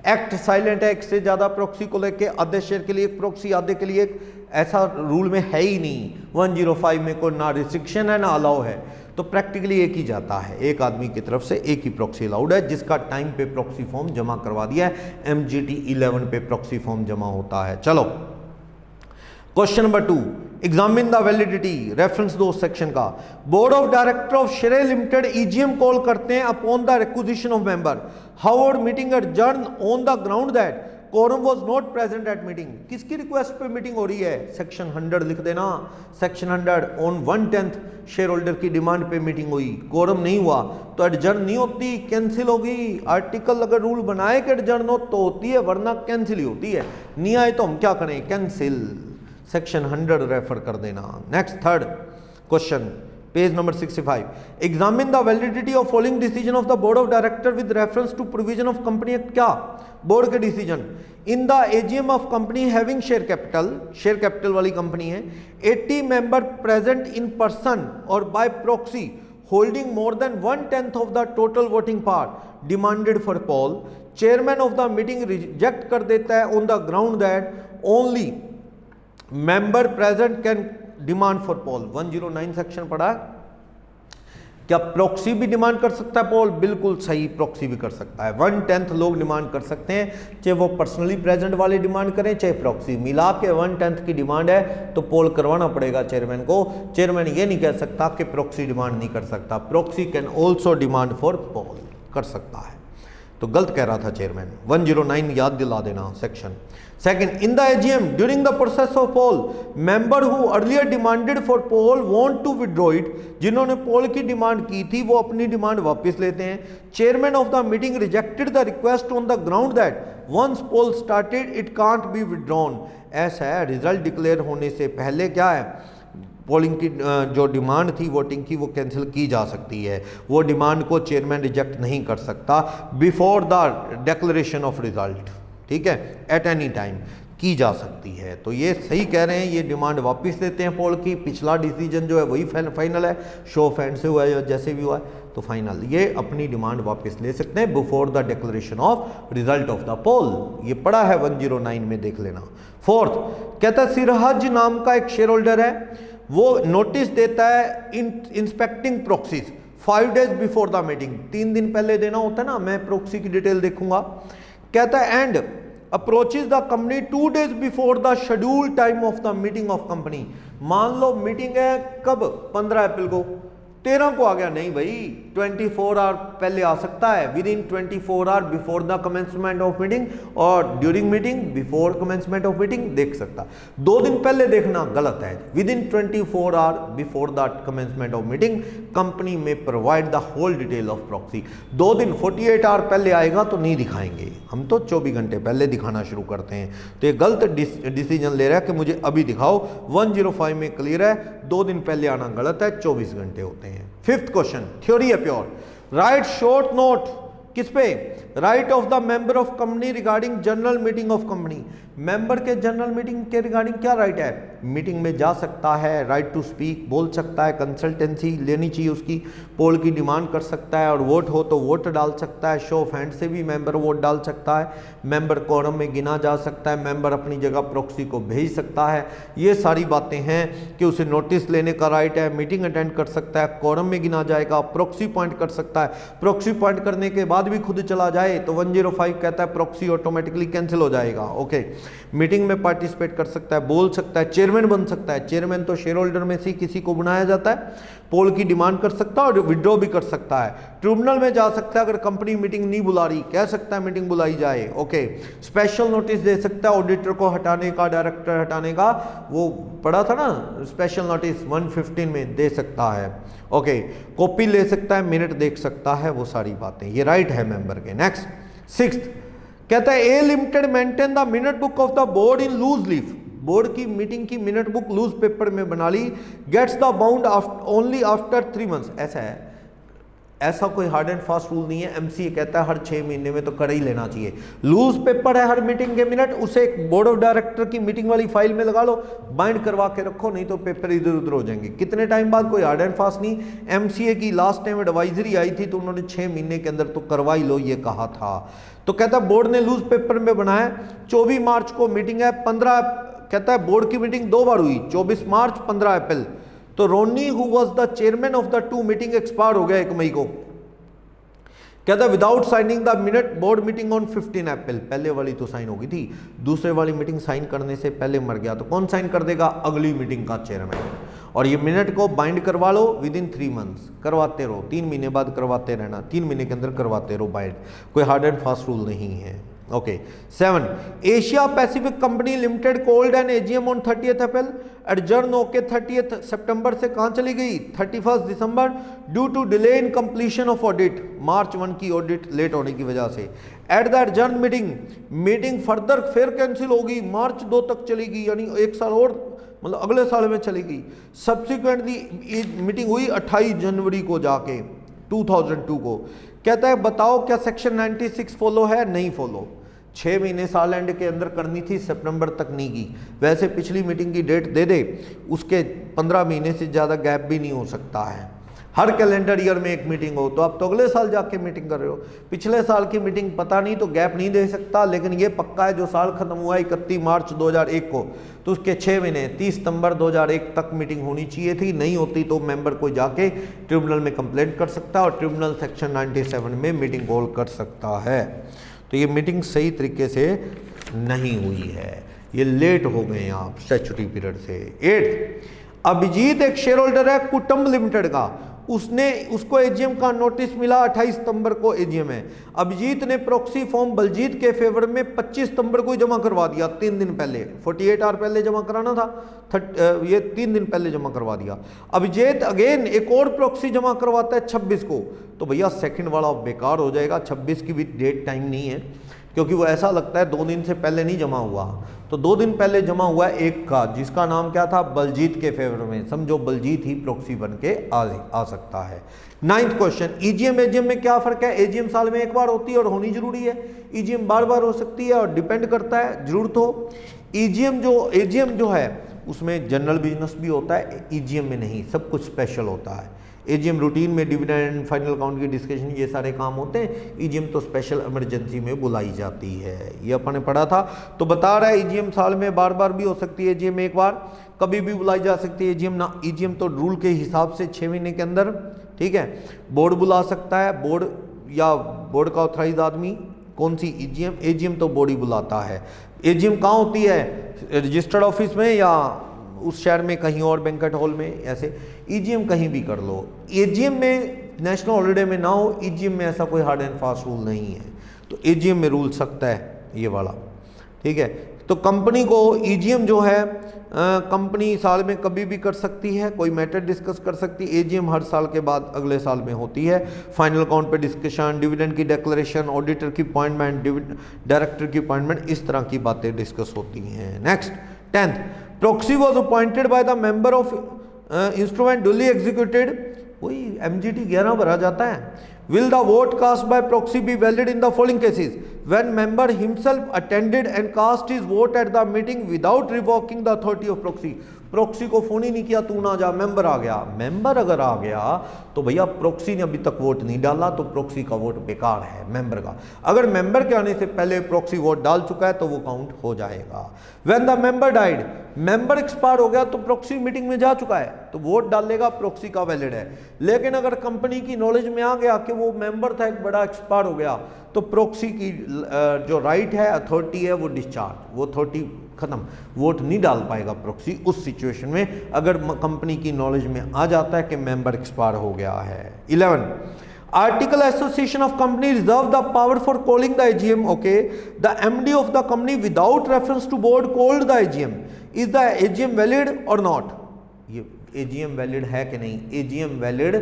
एक्ट साइलेंट है, एक से ज्यादा प्रॉक्सी को लेके, आधे शेयर के लिए एक प्रॉक्सी, आधे के लिए एक, ऐसा रूल में है ही नहीं। 105 में कोई ना रिस्ट्रिक्शन है ना अलाउ है, तो प्रैक्टिकली एक ही जाता है, एक आदमी की तरफ से एक ही प्रॉक्सी अलाउड है, जिसका टाइम पे प्रॉक्सी फॉर्म जमा करवा दिया है। MGT 11 पे प्रॉक्सी फॉर्म जमा होता है। चलो question number 2, examine the validity, reference दो सेक्शन का। बोर्ड ऑफ डायरेक्टर ऑफ शेरे लिमिटेड EGM कॉल करते हैं upon the requisition of member, however meeting adjourn on the ground that quorum was not present at meeting. किसकी request पे meeting हो रही है? सेक्शन 100 लिख देना, सेक्शन 100 ऑन 1/10 शेयर होल्डर की डिमांड पे मीटिंग हुई, कोरम नहीं हुआ तो एडजर्न नहीं होती, कैंसिल होगी। आर्टिकल अगर रूल बनाए कि एडजर्न हो तो होती है, वरना कैंसिल ही होती है। नहीं आए तो हम क्या करें? कैंसिल। सेक्शन 100 रेफर कर देना। Next third question, page number 65, examine the validity of following decision of the board of director with reference to provision of company act. क्या बोर्ड के decision? In the AGM of company having share capital वाली company है, 80 member present in person और by proxy holding more than 1/10 of the total voting power demanded for poll, chairman of the meeting reject कर देता है on the ground that only member present can demand for poll. 109 section पढ़ा है। क्या proxy भी demand कर सकता है पोल? बिल्कुल सही, प्रॉक्सी भी कर सकता है। 1/10 लोग डिमांड कर सकते हैं, चाहे वो पर्सनली प्रेजेंट वाले डिमांड करें चाहे प्रॉक्सी, मिला के 1/10 की डिमांड है तो पोल करवाना पड़ेगा चेयरमैन को। चेयरमैन ये नहीं कह सकता कि प्रॉक्सी डिमांड नहीं कर सकता, proxy can also demand for poll, कर सकता है। तो गलत कह रहा था चेयरमैन। 109 याद दिला देना section. Second, in the AGM during the process of poll member who earlier demanded for poll want to withdraw it, जिन्होंने पोल की डिमांड की थी वो अपनी डिमांड वापस लेते हैं। Chairman of the meeting rejected the request on the ground that once poll started it can't be withdrawn. ऐसा है, रिजल्ट डिक्लेयर होने से पहले क्या है, पोलिंग की जो डिमांड थी वोटिंग की वो कैंसिल की जा सकती है। वो डिमांड को चेयरमैन रिजेक्ट नहीं कर सकता before the declaration of result, ठीक है, एट एनी टाइम की जा सकती है। तो ये सही कह रहे हैं, ये डिमांड वापस लेते हैं पोल की। पिछला डिसीजन जो है वही फाइनल है, शो ऑफ हैंड से हुआ है जैसे भी हुआ है तो फाइनल, ये अपनी डिमांड वापस ले सकते हैं before the declaration of result of the poll. ये पड़ा है 109 में, देख लेना। फोर्थ कहता है सिरहज नाम का एक शेयर होल्डर है, वो नोटिस देता है inspecting proxies 5 days before the meeting. 3 दिन पहले देना होता है ना, मैं प्रॉक्सी की डिटेल देखूंगा। कहता है and approaches the company 2 days before the schedule time of the meeting of company. मान लो मीटिंग है कब, 15 अप्रैल को, 13 को आ गया, नहीं भाई 24 आवर पहले आ सकता है, within 24 hour before the commencement of meeting और during meeting, before commencement of meeting देख सकता। 2 दिन पहले देखना गलत है, within 24 hour before the commencement of meeting company में provide the whole detail of proxy. 2 दिन 48 आवर पहले आएगा तो नहीं दिखाएंगे, हम तो 24 घंटे पहले दिखाना शुरू करते हैं। तो ये गलत डिसीजन ले रहा है कि मुझे अभी दिखाओ। 105 में क्लियर है, 2 दिन पहले आना गलत है, 24 घंटे होते हैं। फिफ्थ क्वेश्चन, थ्योरी है प्योर। राइट शॉर्ट नोट किस पे, right of the member of company regarding general meeting of company. Member के जनरल मीटिंग के रिगार्डिंग क्या राइट है, मीटिंग में जा सकता है, राइट टू स्पीक बोल सकता है, कंसल्टेंसी लेनी चाहिए उसकी, पोल की डिमांड कर सकता है, और वोट हो तो वोट डाल सकता है, शो ऑफ हैंड से भी मेंबर वोट डाल सकता है, मेंबर कोरम में गिना जा सकता है, मेंबर अपनी जगह प्रॉक्सी को भेज सकता है। ये सारी बातें हैं कि उसे नोटिस लेने का राइट है, मीटिंग अटेंड कर सकता है, कोरम में गिना जाएगा, प्रॉक्सी पॉइंट कर सकता है, प्रॉक्सी पॉइंट करने के बाद भी खुद चला जाए तो 105 कहता है प्रॉक्सी ऑटोमेटिकली कैंसिल हो जाएगा। ओके, मीटिंग में पार्टिसिपेट कर सकता है, बोल सकता है, चेयरमैन बन सकता है, चेयरमैन तो शेयर होल्डर में से किसी को बनाया जाता है, पोल की डिमांड कर सकता है और विड्रॉ भी कर सकता है, ट्रिब्यूनल में जा सकता है, अगर कंपनी मीटिंग नहीं बुला रही कह सकता है मीटिंग बुलाई जाए। ओके, स्पेशल नोटिस दे सकता है, ऑडिटर को हटाने का, डायरेक्टर हटाने का, वो पड़ा था ना स्पेशल नोटिस 115 में दे सकता है। ओके, कॉपी ले सकता है, मिनट देख सकता है, वो सारी बातें, ये राइट है मेंबर के। नेक्स्ट सिक्स्थ कहता है a limited maintain the minute book of the board in loose leaf. Board की मीटिंग की मिनट बुक लूज पेपर में बना ली, gets the bound only after 3 months. ऐसा है, ऐसा कोई हार्ड एंड फास्ट रूल नहीं है, एमसीए कहता है हर 6 महीने में तो कर ही लेना चाहिए। लूज पेपर है हर मीटिंग के मिनट, उसे एक बोर्ड ऑफ डायरेक्टर की मीटिंग वाली फाइल में लगा लो, बाइंड करवा के रखो, नहीं तो पेपर इधर उधर हो जाएंगे। कितने टाइम बाद, कोई हार्ड एंड फास्ट नहीं। एमसीए की लास्ट टाइम एडवाइजरी आई थी तो उन्होंने 6 महीने के अंदर तो करवा ही लो ये कहा था। तो कहता है बोर्ड ने लूज पेपर में बनाया, 24 मार्च को मीटिंग है, 15 कहता है बोर्ड की मीटिंग 2 बार हुई, 24 मार्च 15 अप्रैल। तो Ronnie who was the chairman of the 2 meeting expire हो गया 1 मई को। कहता है without signing the minute board meeting on 15 April. पहले वाली तो साइन होगी थी, दूसरे वाली मीटिंग साइन करने से पहले मर गया तो कौन साइन कर देगा, अगली मीटिंग का चेयरमैन। और ये मिनट को बाइंड करवा लो विद इन 3 मंथ्स, करवाते रहो, 3 महीने बाद करवाते रहना, 3 महीने के अंदर करवाते रहो बाइंड, कोई हार्ड एंड फास्ट रूल नहीं है। Okay, 7 Asia Pacific company limited called an AGM on 30th April, adjourn होके 30th सितंबर से कहां चली गई, 31st दिसंबर, due to delay in completion of audit, March 1 की ऑडिट लेट होने की वजह से। At the adjourn meeting further फिर कैंसिल होगी, मार्च 2 तक चलेगी, यानी 1 साल और, मतलब अगले साल में चलेगी। सब्सिक्वेंटली मीटिंग हुई 28 जनवरी को जाके 2002 को। कहता है बताओ क्या सेक्शन 96 फॉलो है, नहीं फॉलो। 6 महीने साल एंड के अंदर करनी थी, सितंबर तक नहीं की। वैसे पिछली मीटिंग की डेट दे दे, उसके 15 महीने से ज़्यादा गैप भी नहीं हो सकता है। हर कैलेंडर ईयर में 1 मीटिंग हो तो आप तो अगले साल जाके मीटिंग कर रहे हो, पिछले साल की मीटिंग पता नहीं तो गैप नहीं दे सकता। लेकिन ये पक्का है जो साल खत्म हुआ 31 मार्च 2001 को, तो उसके 6 महीने 30 सितंबर 2001 तक मीटिंग होनी चाहिए थी। नहीं होती तो मेंबर को जाके ट्रिब्यूनल में कंप्लेंट कर सकता है और ट्रिब्यूनल सेक्शन 97 में मीटिंग कॉल कर सकता है। तो ये मीटिंग सही तरीके से नहीं हुई है, ये लेट हो गए हैं आप स्टैट्यूटरी पीरियड से। 8 अभिजीत एक शेयर होल्डर है कुटुंब लिमिटेड का, उसको एजीएम का नोटिस मिला 28 सितंबर को एजीएम है। अभिजीत ने प्रॉक्सी फॉर्म बलजीत के फेवर में 25 सितंबर को जमा करवा दिया, 3 दिन पहले, 48 आवर पहले जमा कराना था, ये 3 दिन पहले जमा करवा दिया। अभिजीत अगेन एक और प्रॉक्सी जमा करवाता है 26 को, तो भैया सेकंड वाला बेकार हो जाएगा, 26 की भी डेट टाइम नहीं है। क्योंकि वो ऐसा लगता है 2 दिन से पहले नहीं जमा हुआ, तो 2 दिन पहले जमा हुआ है एक का, जिसका नाम क्या था, बलजीत के फेवर में, समझो बलजीत ही प्रॉक्सी बन के आ सकता है। 9th क्वेश्चन, ईजीएम एजीएम में क्या फर्क है? एजीएम साल में एक बार होती है और होनी जरूरी है, ईजीएम बार बार हो सकती है और डिपेंड करता है जरूरत हो। एजीएम जो है उसमें जनरल बिजनेस भी होता है, ईजीएम में नहीं, सब कुछ स्पेशल होता है। एजीएम रूटीन में डिविडेंड, फाइनल अकाउंट की डिस्कशन, ये सारे काम होते हैं। ईजीएम तो स्पेशल इमरजेंसी में बुलाई जाती है, ये अपन ने पढ़ा था। तो बता रहा है ईजीएम साल में बार बार भी हो सकती है, ईजीएम एक बार कभी भी बुलाई जा सकती है। ईजीएम ना, ईजीएम तो रूल के हिसाब से 6 महीने के अंदर, ठीक है, बोर्ड बुला सकता है, बोर्ड या बोर्ड का ऑथराइज आदमी। कौन सी? ईजीएम। एजीएम तो बॉडी बुलाता है। एजीएम कहाँ होती है? रजिस्टर्ड ऑफिस में या उस शहर में कहीं और बैंक्वेट हॉल में, ऐसे। ईजीएम कहीं भी कर लो। एजीएम में नेशनल हॉलिडे में ना हो, ईजीएम में ऐसा कोई हार्ड एंड फास्ट रूल नहीं है, तो एजीएम में रूल सकता है ये वाला, ठीक है। तो कंपनी को ईजीएम जो है कंपनी साल में कभी भी कर सकती है, कोई मैटर डिस्कस कर सकती है। एजीएम हर साल के बाद अगले साल में होती है। फाइनल अकाउंट पे डिस्कशन, डिविडेंड की डिक्लेरेशन, ऑडिटर की अपॉइंटमेंट, डायरेक्टर की अपॉइंटमेंट, इस तरह की बातें डिस्कस होती हैं। Next 10th, proxy was appointed by the member of instrument duly executed, वही एमजीटी 11 भरा जाता है। Will the vote cast by proxy be valid in the following cases? When member himself attended and cast his vote at the meeting without revoking the authority of proxy. Proxy को phone ही नहीं किया, तू ना जा, member आ गया। Member अगर आ गया तो भैया प्रॉक्सी ने अभी तक वोट नहीं डाला, तो प्रॉक्सी का वोट बेकार है मेंबर का। अगर मेंबर के आने से पहले प्रॉक्सी वोट डाल चुका है तो वो काउंट हो जाएगा। When the member died, member expire हो गया तो प्रॉक्सी मीटिंग में जा चुका है तो वोट डालेगा, प्रॉक्सी का वैलिड है। लेकिन अगर कंपनी की नॉलेज में आ गया कि वो मेंबर था एक बड़ा, एक्सपायर हो गया, तो प्रॉक्सी की जो राइट है, अथॉरिटी है, वो डिस्चार्ज, वो अथॉरिटी खत्म, वोट नहीं डाल पाएगा प्रॉक्सी उस सिचुएशन में, अगर कंपनी की नॉलेज में आ जाता है कि मेंबर एक्सपायर हो गया है। 11, article association of company reserve the power for calling the AGM. Okay, the MD of the company without reference to board called the AGM, is the AGM valid or not? ये AGM valid है कि नहीं? AGM valid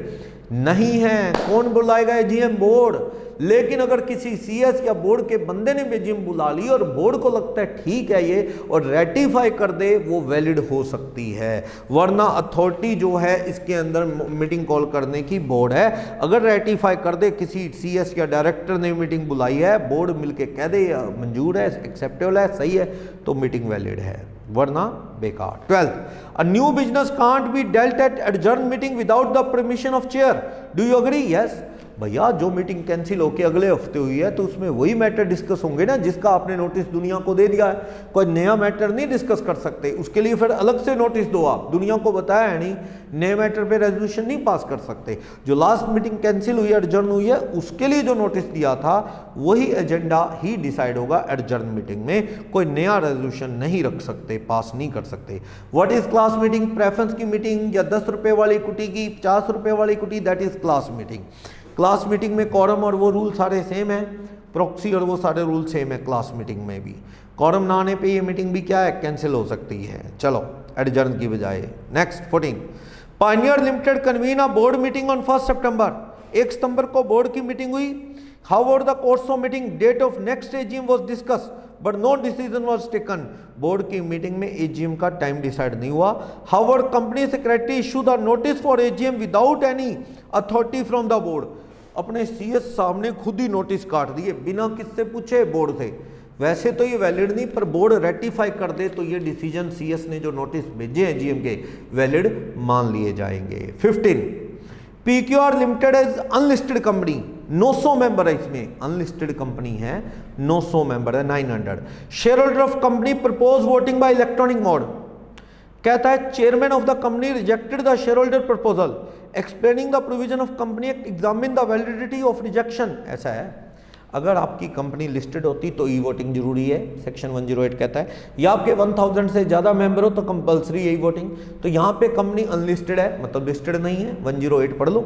नहीं है। कौन बुलाएगा AGM? Board. लेकिन अगर किसी सीएस या बोर्ड के बंदे ने एजीएम बुला ली और बोर्ड को लगता है ठीक है ये, और रेटिफाई कर दे, वो वैलिड हो सकती है। वरना अथॉरिटी जो है इसके अंदर मीटिंग कॉल करने की बोर्ड है। अगर रेटिफाई कर दे, किसी सीएस या डायरेक्टर ने मीटिंग बुलाई है, बोर्ड मिलके कह दे मंजूर है, एक्सेप्टेबल है, सही है, तो मीटिंग वैलिड है, वरना बेकार। 12, a new business can't be dealt at adjourn meeting without the permission of chair. Do you agree? Yes. भैया जो मीटिंग कैंसिल होके अगले हफ्ते हुई है तो उसमें वही मैटर डिस्कस होंगे ना जिसका आपने नोटिस दुनिया को दे दिया है। कोई नया मैटर नहीं डिस्कस कर सकते, उसके लिए फिर अलग से नोटिस दो। आप दुनिया को बताया है नहीं, नए मैटर पे रेजोल्यूशन नहीं पास कर सकते। जो लास्ट मीटिंग कैंसिल हुई है, एडजर्न हुई है, उसके लिए जो नोटिस दिया था वही एजेंडा ही डिसाइड होगा एडजर्न मीटिंग में। कोई नया रेजोल्यूशन नहीं रख सकते, पास नहीं कर सकते। What is class meeting? Preference की मीटिंग या 10 रुपए वाली कुटी की 50 रुपए वाली कुटी, that is class meeting. Class meeting में कॉरम और वो रूल सारे सेम है, प्रॉक्सी और वो सारे रूल सेम है। क्लास मीटिंग में भी कॉरम ना आने पे ये मीटिंग भी क्या है, कैंसिल हो सकती है। चलो एडजर्न की बजाय। Next 14, pioneer limited convene a board meeting on 1 सितंबर। 1 सितंबर को बोर्ड की मीटिंग हुई। However the course of meeting? Date of next AGM was discuss but no decision was taken. Board की मीटिंग में एजीएम का टाइम डिसाइड नहीं हुआ। However company secretary issue the notice for AGM without any authority from the board. अपने CS सामने खुद ही notice काट दिए बिना किससे पूछे, बोर्ड से। वैसे तो ये वैलिड नहीं, पर बोर्ड रेटिफाई कर दे तो ये डिसीजन सीएस ने जो नोटिस भेजे हैं जीएम के, वैलिड मान लिए जाएंगे। 15, PQR limited is unlisted company, 900 member है इसमें, अनलिस्टेड कंपनी है, 900 मेंबर है, 900। Share holder of company propose voting bye electronic mode. कहता है chairman of the company rejected the share holder proposal, explaining the provision of company act, examine the validity of rejection. ऐसा है, अगर आपकी company listed होती तो e voting जरूरी है, सेक्शन 108 कहता है, या आपके 1000 से ज़्यादा मेंबर हो तो कंपलसरी यही वोटिंग। तो यहाँ पे कंपनी अनलिस्टेड है, मतलब लिस्टेड नहीं है, 108 पढ़ लो,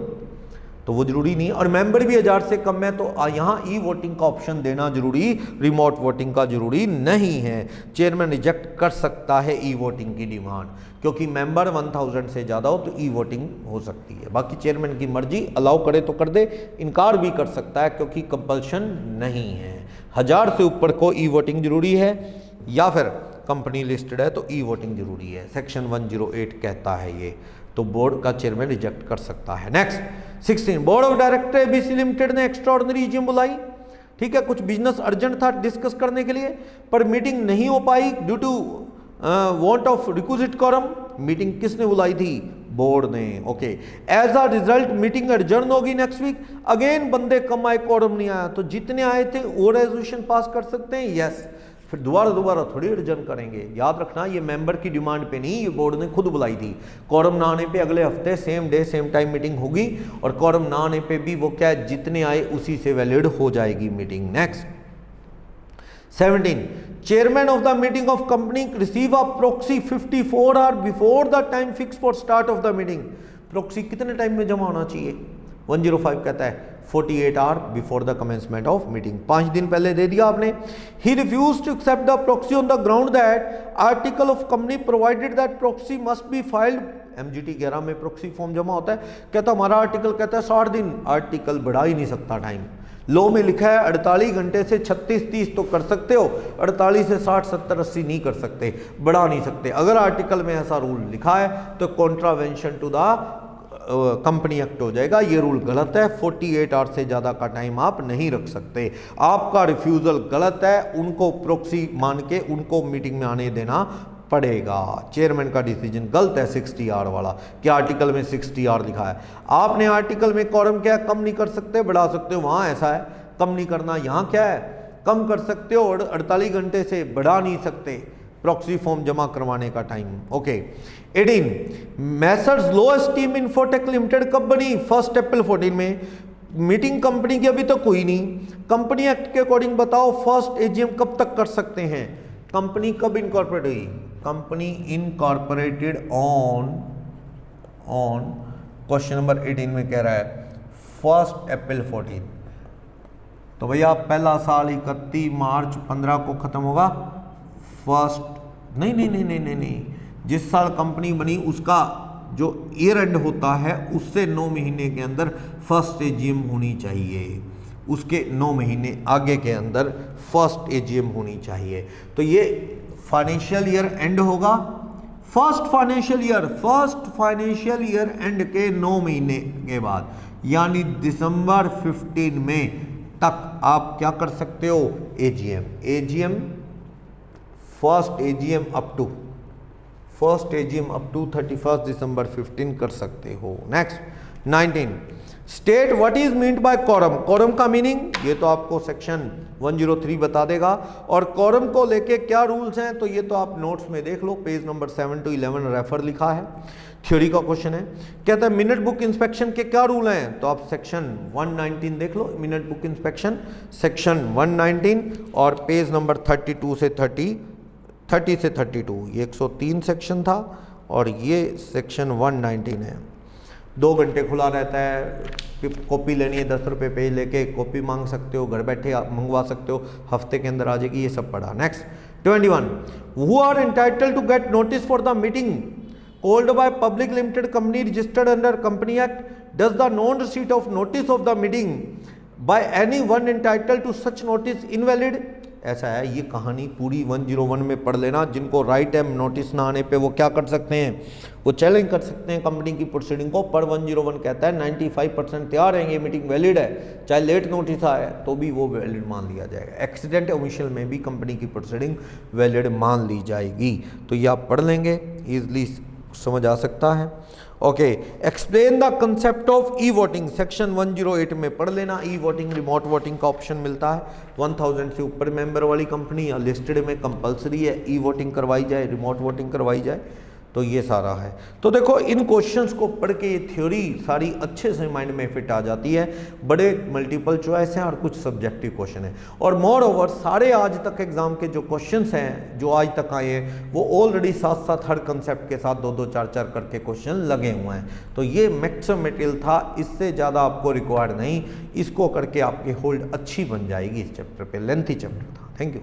तो वो जरूरी नहीं है। और मेंबर भी 1000 से कम है तो यहाँ ई वोटिंग का ऑप्शन देना जरूरी, रिमोट वोटिंग का जरूरी नहीं है। चेयरमैन रिजेक्ट कर सकता है ई वोटिंग की डिमांड, क्योंकि मेंबर 1000 से ज़्यादा हो तो ई वोटिंग हो सकती है। बाकी चेयरमैन की मर्जी, अलाउ करे तो कर दे, इनकार भी कर सकता है क्योंकि कंपल्शन नहीं है। 1000 से ऊपर को ई वोटिंग जरूरी है, या फिर कंपनी लिस्टेड है तो ई वोटिंग जरूरी है, सेक्शन 108 कहता है ये। तो बोर्ड का चेयरमैन रिजेक्ट कर सकता है। Next 16, board of director ABC limited ने एक्स्ट्राऑर्डिनरी ईजीएम बुलाई, ठीक है, कुछ बिजनेस अर्जेंट था डिस्कस करने के लिए, पर मीटिंग नहीं हो पाई due to want of requisite quorum. Meeting किसने बुलाई थी? बोर्ड ने। Okay, as a result meeting adjourn होगी नेक्स्ट वीक। अगेन बंदे कम आए, कोरम नहीं आया, तो जितने आए थे वो रेजोल्यूशन पास कर सकते हैं, यस। फिर दोबारा थोड़ी एडजर्न करेंगे। याद रखना ये मेंबर की डिमांड पे नहीं, ये बोर्ड ने खुद बुलाई थी। कोरम ना आने पे अगले हफ्ते same day same time meeting होगी, और कोरम ना आने पे भी वो क्या है, जितने आए उसी से वैलिड हो जाएगी meeting. Next 17, chairman of the meeting of company receive a proxy 54 hour before the time fix for start of the meeting. Proxy कितने टाइम में जमा होना चाहिए? 105 कहता है 48 hour before the commencement of meeting. 5 दिन पहले दे दिया आपने। He refuse to accept the proxy on the ground that article of company provided that proxy must be filed. MGT 11 में प्रॉक्सी फॉर्म जमा होता है, कहता हमारा आर्टिकल कहता है 60 दिन, आर्टिकल बढ़ा ही नहीं सकता टाइम। लॉ में लिखा है 48 घंटे से 36-30 तो कर सकते हो, 48 से 60-70-80 नहीं कर सकते, बढ़ा नहीं सकते। अगर आर्टिकल में ऐसा रूल लिखा है तो contravention to the company act हो जाएगा। ये रूल गलत है, 48 आवर से ज़्यादा का टाइम आप नहीं रख सकते। आपका रिफ्यूज़ल गलत है, उनको प्रॉक्सी मान के उनको मीटिंग में आने देना पड़ेगा। चेयरमैन का डिसीजन गलत है 60 आवर वाला, कि आर्टिकल में 60 आवर लिखा है। आपने आर्टिकल में कॉरम क्या कम नहीं कर सकते, बढ़ा सकते हो, वहाँ ऐसा है कम नहीं करना, यहाँ क्या है कम कर सकते हो और 48 घंटे से बढ़ा नहीं सकते प्रॉक्सी फॉर्म जमा करवाने का टाइम। ओके 18, मैसर्स लो स्टीम इन्फोटेक लिमिटेड कब बनी? 1 अप्रैल 14 में। मीटिंग कंपनी की अभी तक कोई नहीं। कंपनी एक्ट के अकॉर्डिंग बताओ फर्स्ट एजीएम कब तक कर सकते हैं? कंपनी कब इनकॉर्पोरेट हुई? Company incorporated on question number 18 में कह रहा है 1 अप्रैल 14। तो भैया पहला साल 31 मार्च 15 को खत्म होगा। फर्स्ट नहीं, जिस साल कंपनी बनी उसका जो ईयर एंड होता है उससे 9 महीने के अंदर फर्स्ट एजीएम होनी चाहिए, उसके 9 महीने आगे के अंदर फर्स्ट एजीएम होनी चाहिए। तो ये फाइनेंशियल ईयर एंड होगा, फर्स्ट फाइनेंशियल ईयर एंड के 9 महीने के बाद, यानी दिसंबर 15 में तक आप क्या कर सकते हो? AGM first AGM up to 31 दिसंबर 15 कर सकते हो। Next 19, state what is meant by quorum. Quorum का मीनिंग ये तो आपको सेक्शन 103 बता देगा, और कोरम को लेके क्या रूल्स हैं तो ये तो आप नोट्स में देख लो, पेज नंबर 7 to 11 रेफर लिखा है। थ्योरी का क्वेश्चन है, कहता है मिनट बुक इंस्पेक्शन के क्या रूल हैं, तो आप सेक्शन 119 देख लो, मिनट बुक इंस्पेक्शन सेक्शन 119 और पेज नंबर 32 से 30 से 32, ये 103 सेक्शन था और ये सेक्शन 119 है। 2 घंटे खुला रहता है, कॉपी लेनी है 10 रुपये पेज लेके कॉपी मांग सकते हो, घर बैठे आप मंगवा सकते हो, हफ्ते के अंदर आ जाएगी, ये सब पढ़ा। Next 21, who are entitled to get notice for the meeting called by public limited company registered under company act, does the non receipt of notice of the meeting by any one entitled to such notice invalid? ऐसा है, ये कहानी पूरी 101 में पढ़ लेना। जिनको right time notice ना आने पे वो क्या कर सकते हैं, वो चैलेंज कर सकते हैं कंपनी की प्रोसीडिंग को। पर 101 कहता है 95% तैयार है, ये मीटिंग वैलिड है, चाहे लेट नोटिस आए तो भी वो वैलिड मान लिया जाएगा। एक्सीडेंट ओमिशन में भी कंपनी की प्रोसीडिंग वैलिड मान ली जाएगी। तो ये आप पढ़ लेंगे, ईजिली समझ आ सकता है। Okay, explain the concept of e voting, section 108 में पढ़ लेना। ई वोटिंग रिमोट वोटिंग का ऑप्शन मिलता है। 1000 से ऊपर मेंबर वाली कंपनी या लिस्टेड में कंपलसरी है ई वोटिंग करवाई जाए, रिमोट वोटिंग करवाई जाए। तो ये सारा है। तो देखो इन क्वेश्चंस को पढ़ के ये थ्योरी सारी अच्छे से माइंड में फिट आ जाती है। बड़े मल्टीपल चॉइस हैं और कुछ सब्जेक्टिव क्वेश्चन हैं, और मोर ओवर सारे आज तक एग्जाम के जो क्वेश्चंस हैं जो आज तक आए हैं वो ऑलरेडी साथ साथ हर कंसेप्ट के साथ 2-2 4-4 करके क्वेश्चन लगे हुए हैं। तो ये मैक्सिमम मटेरियल था, इससे ज़्यादा आपको रिक्वायर्ड नहीं। इसको करके आपकी होल्ड अच्छी बन जाएगी इस चैप्टर पे, लेंथी चैप्टर था। Thank you.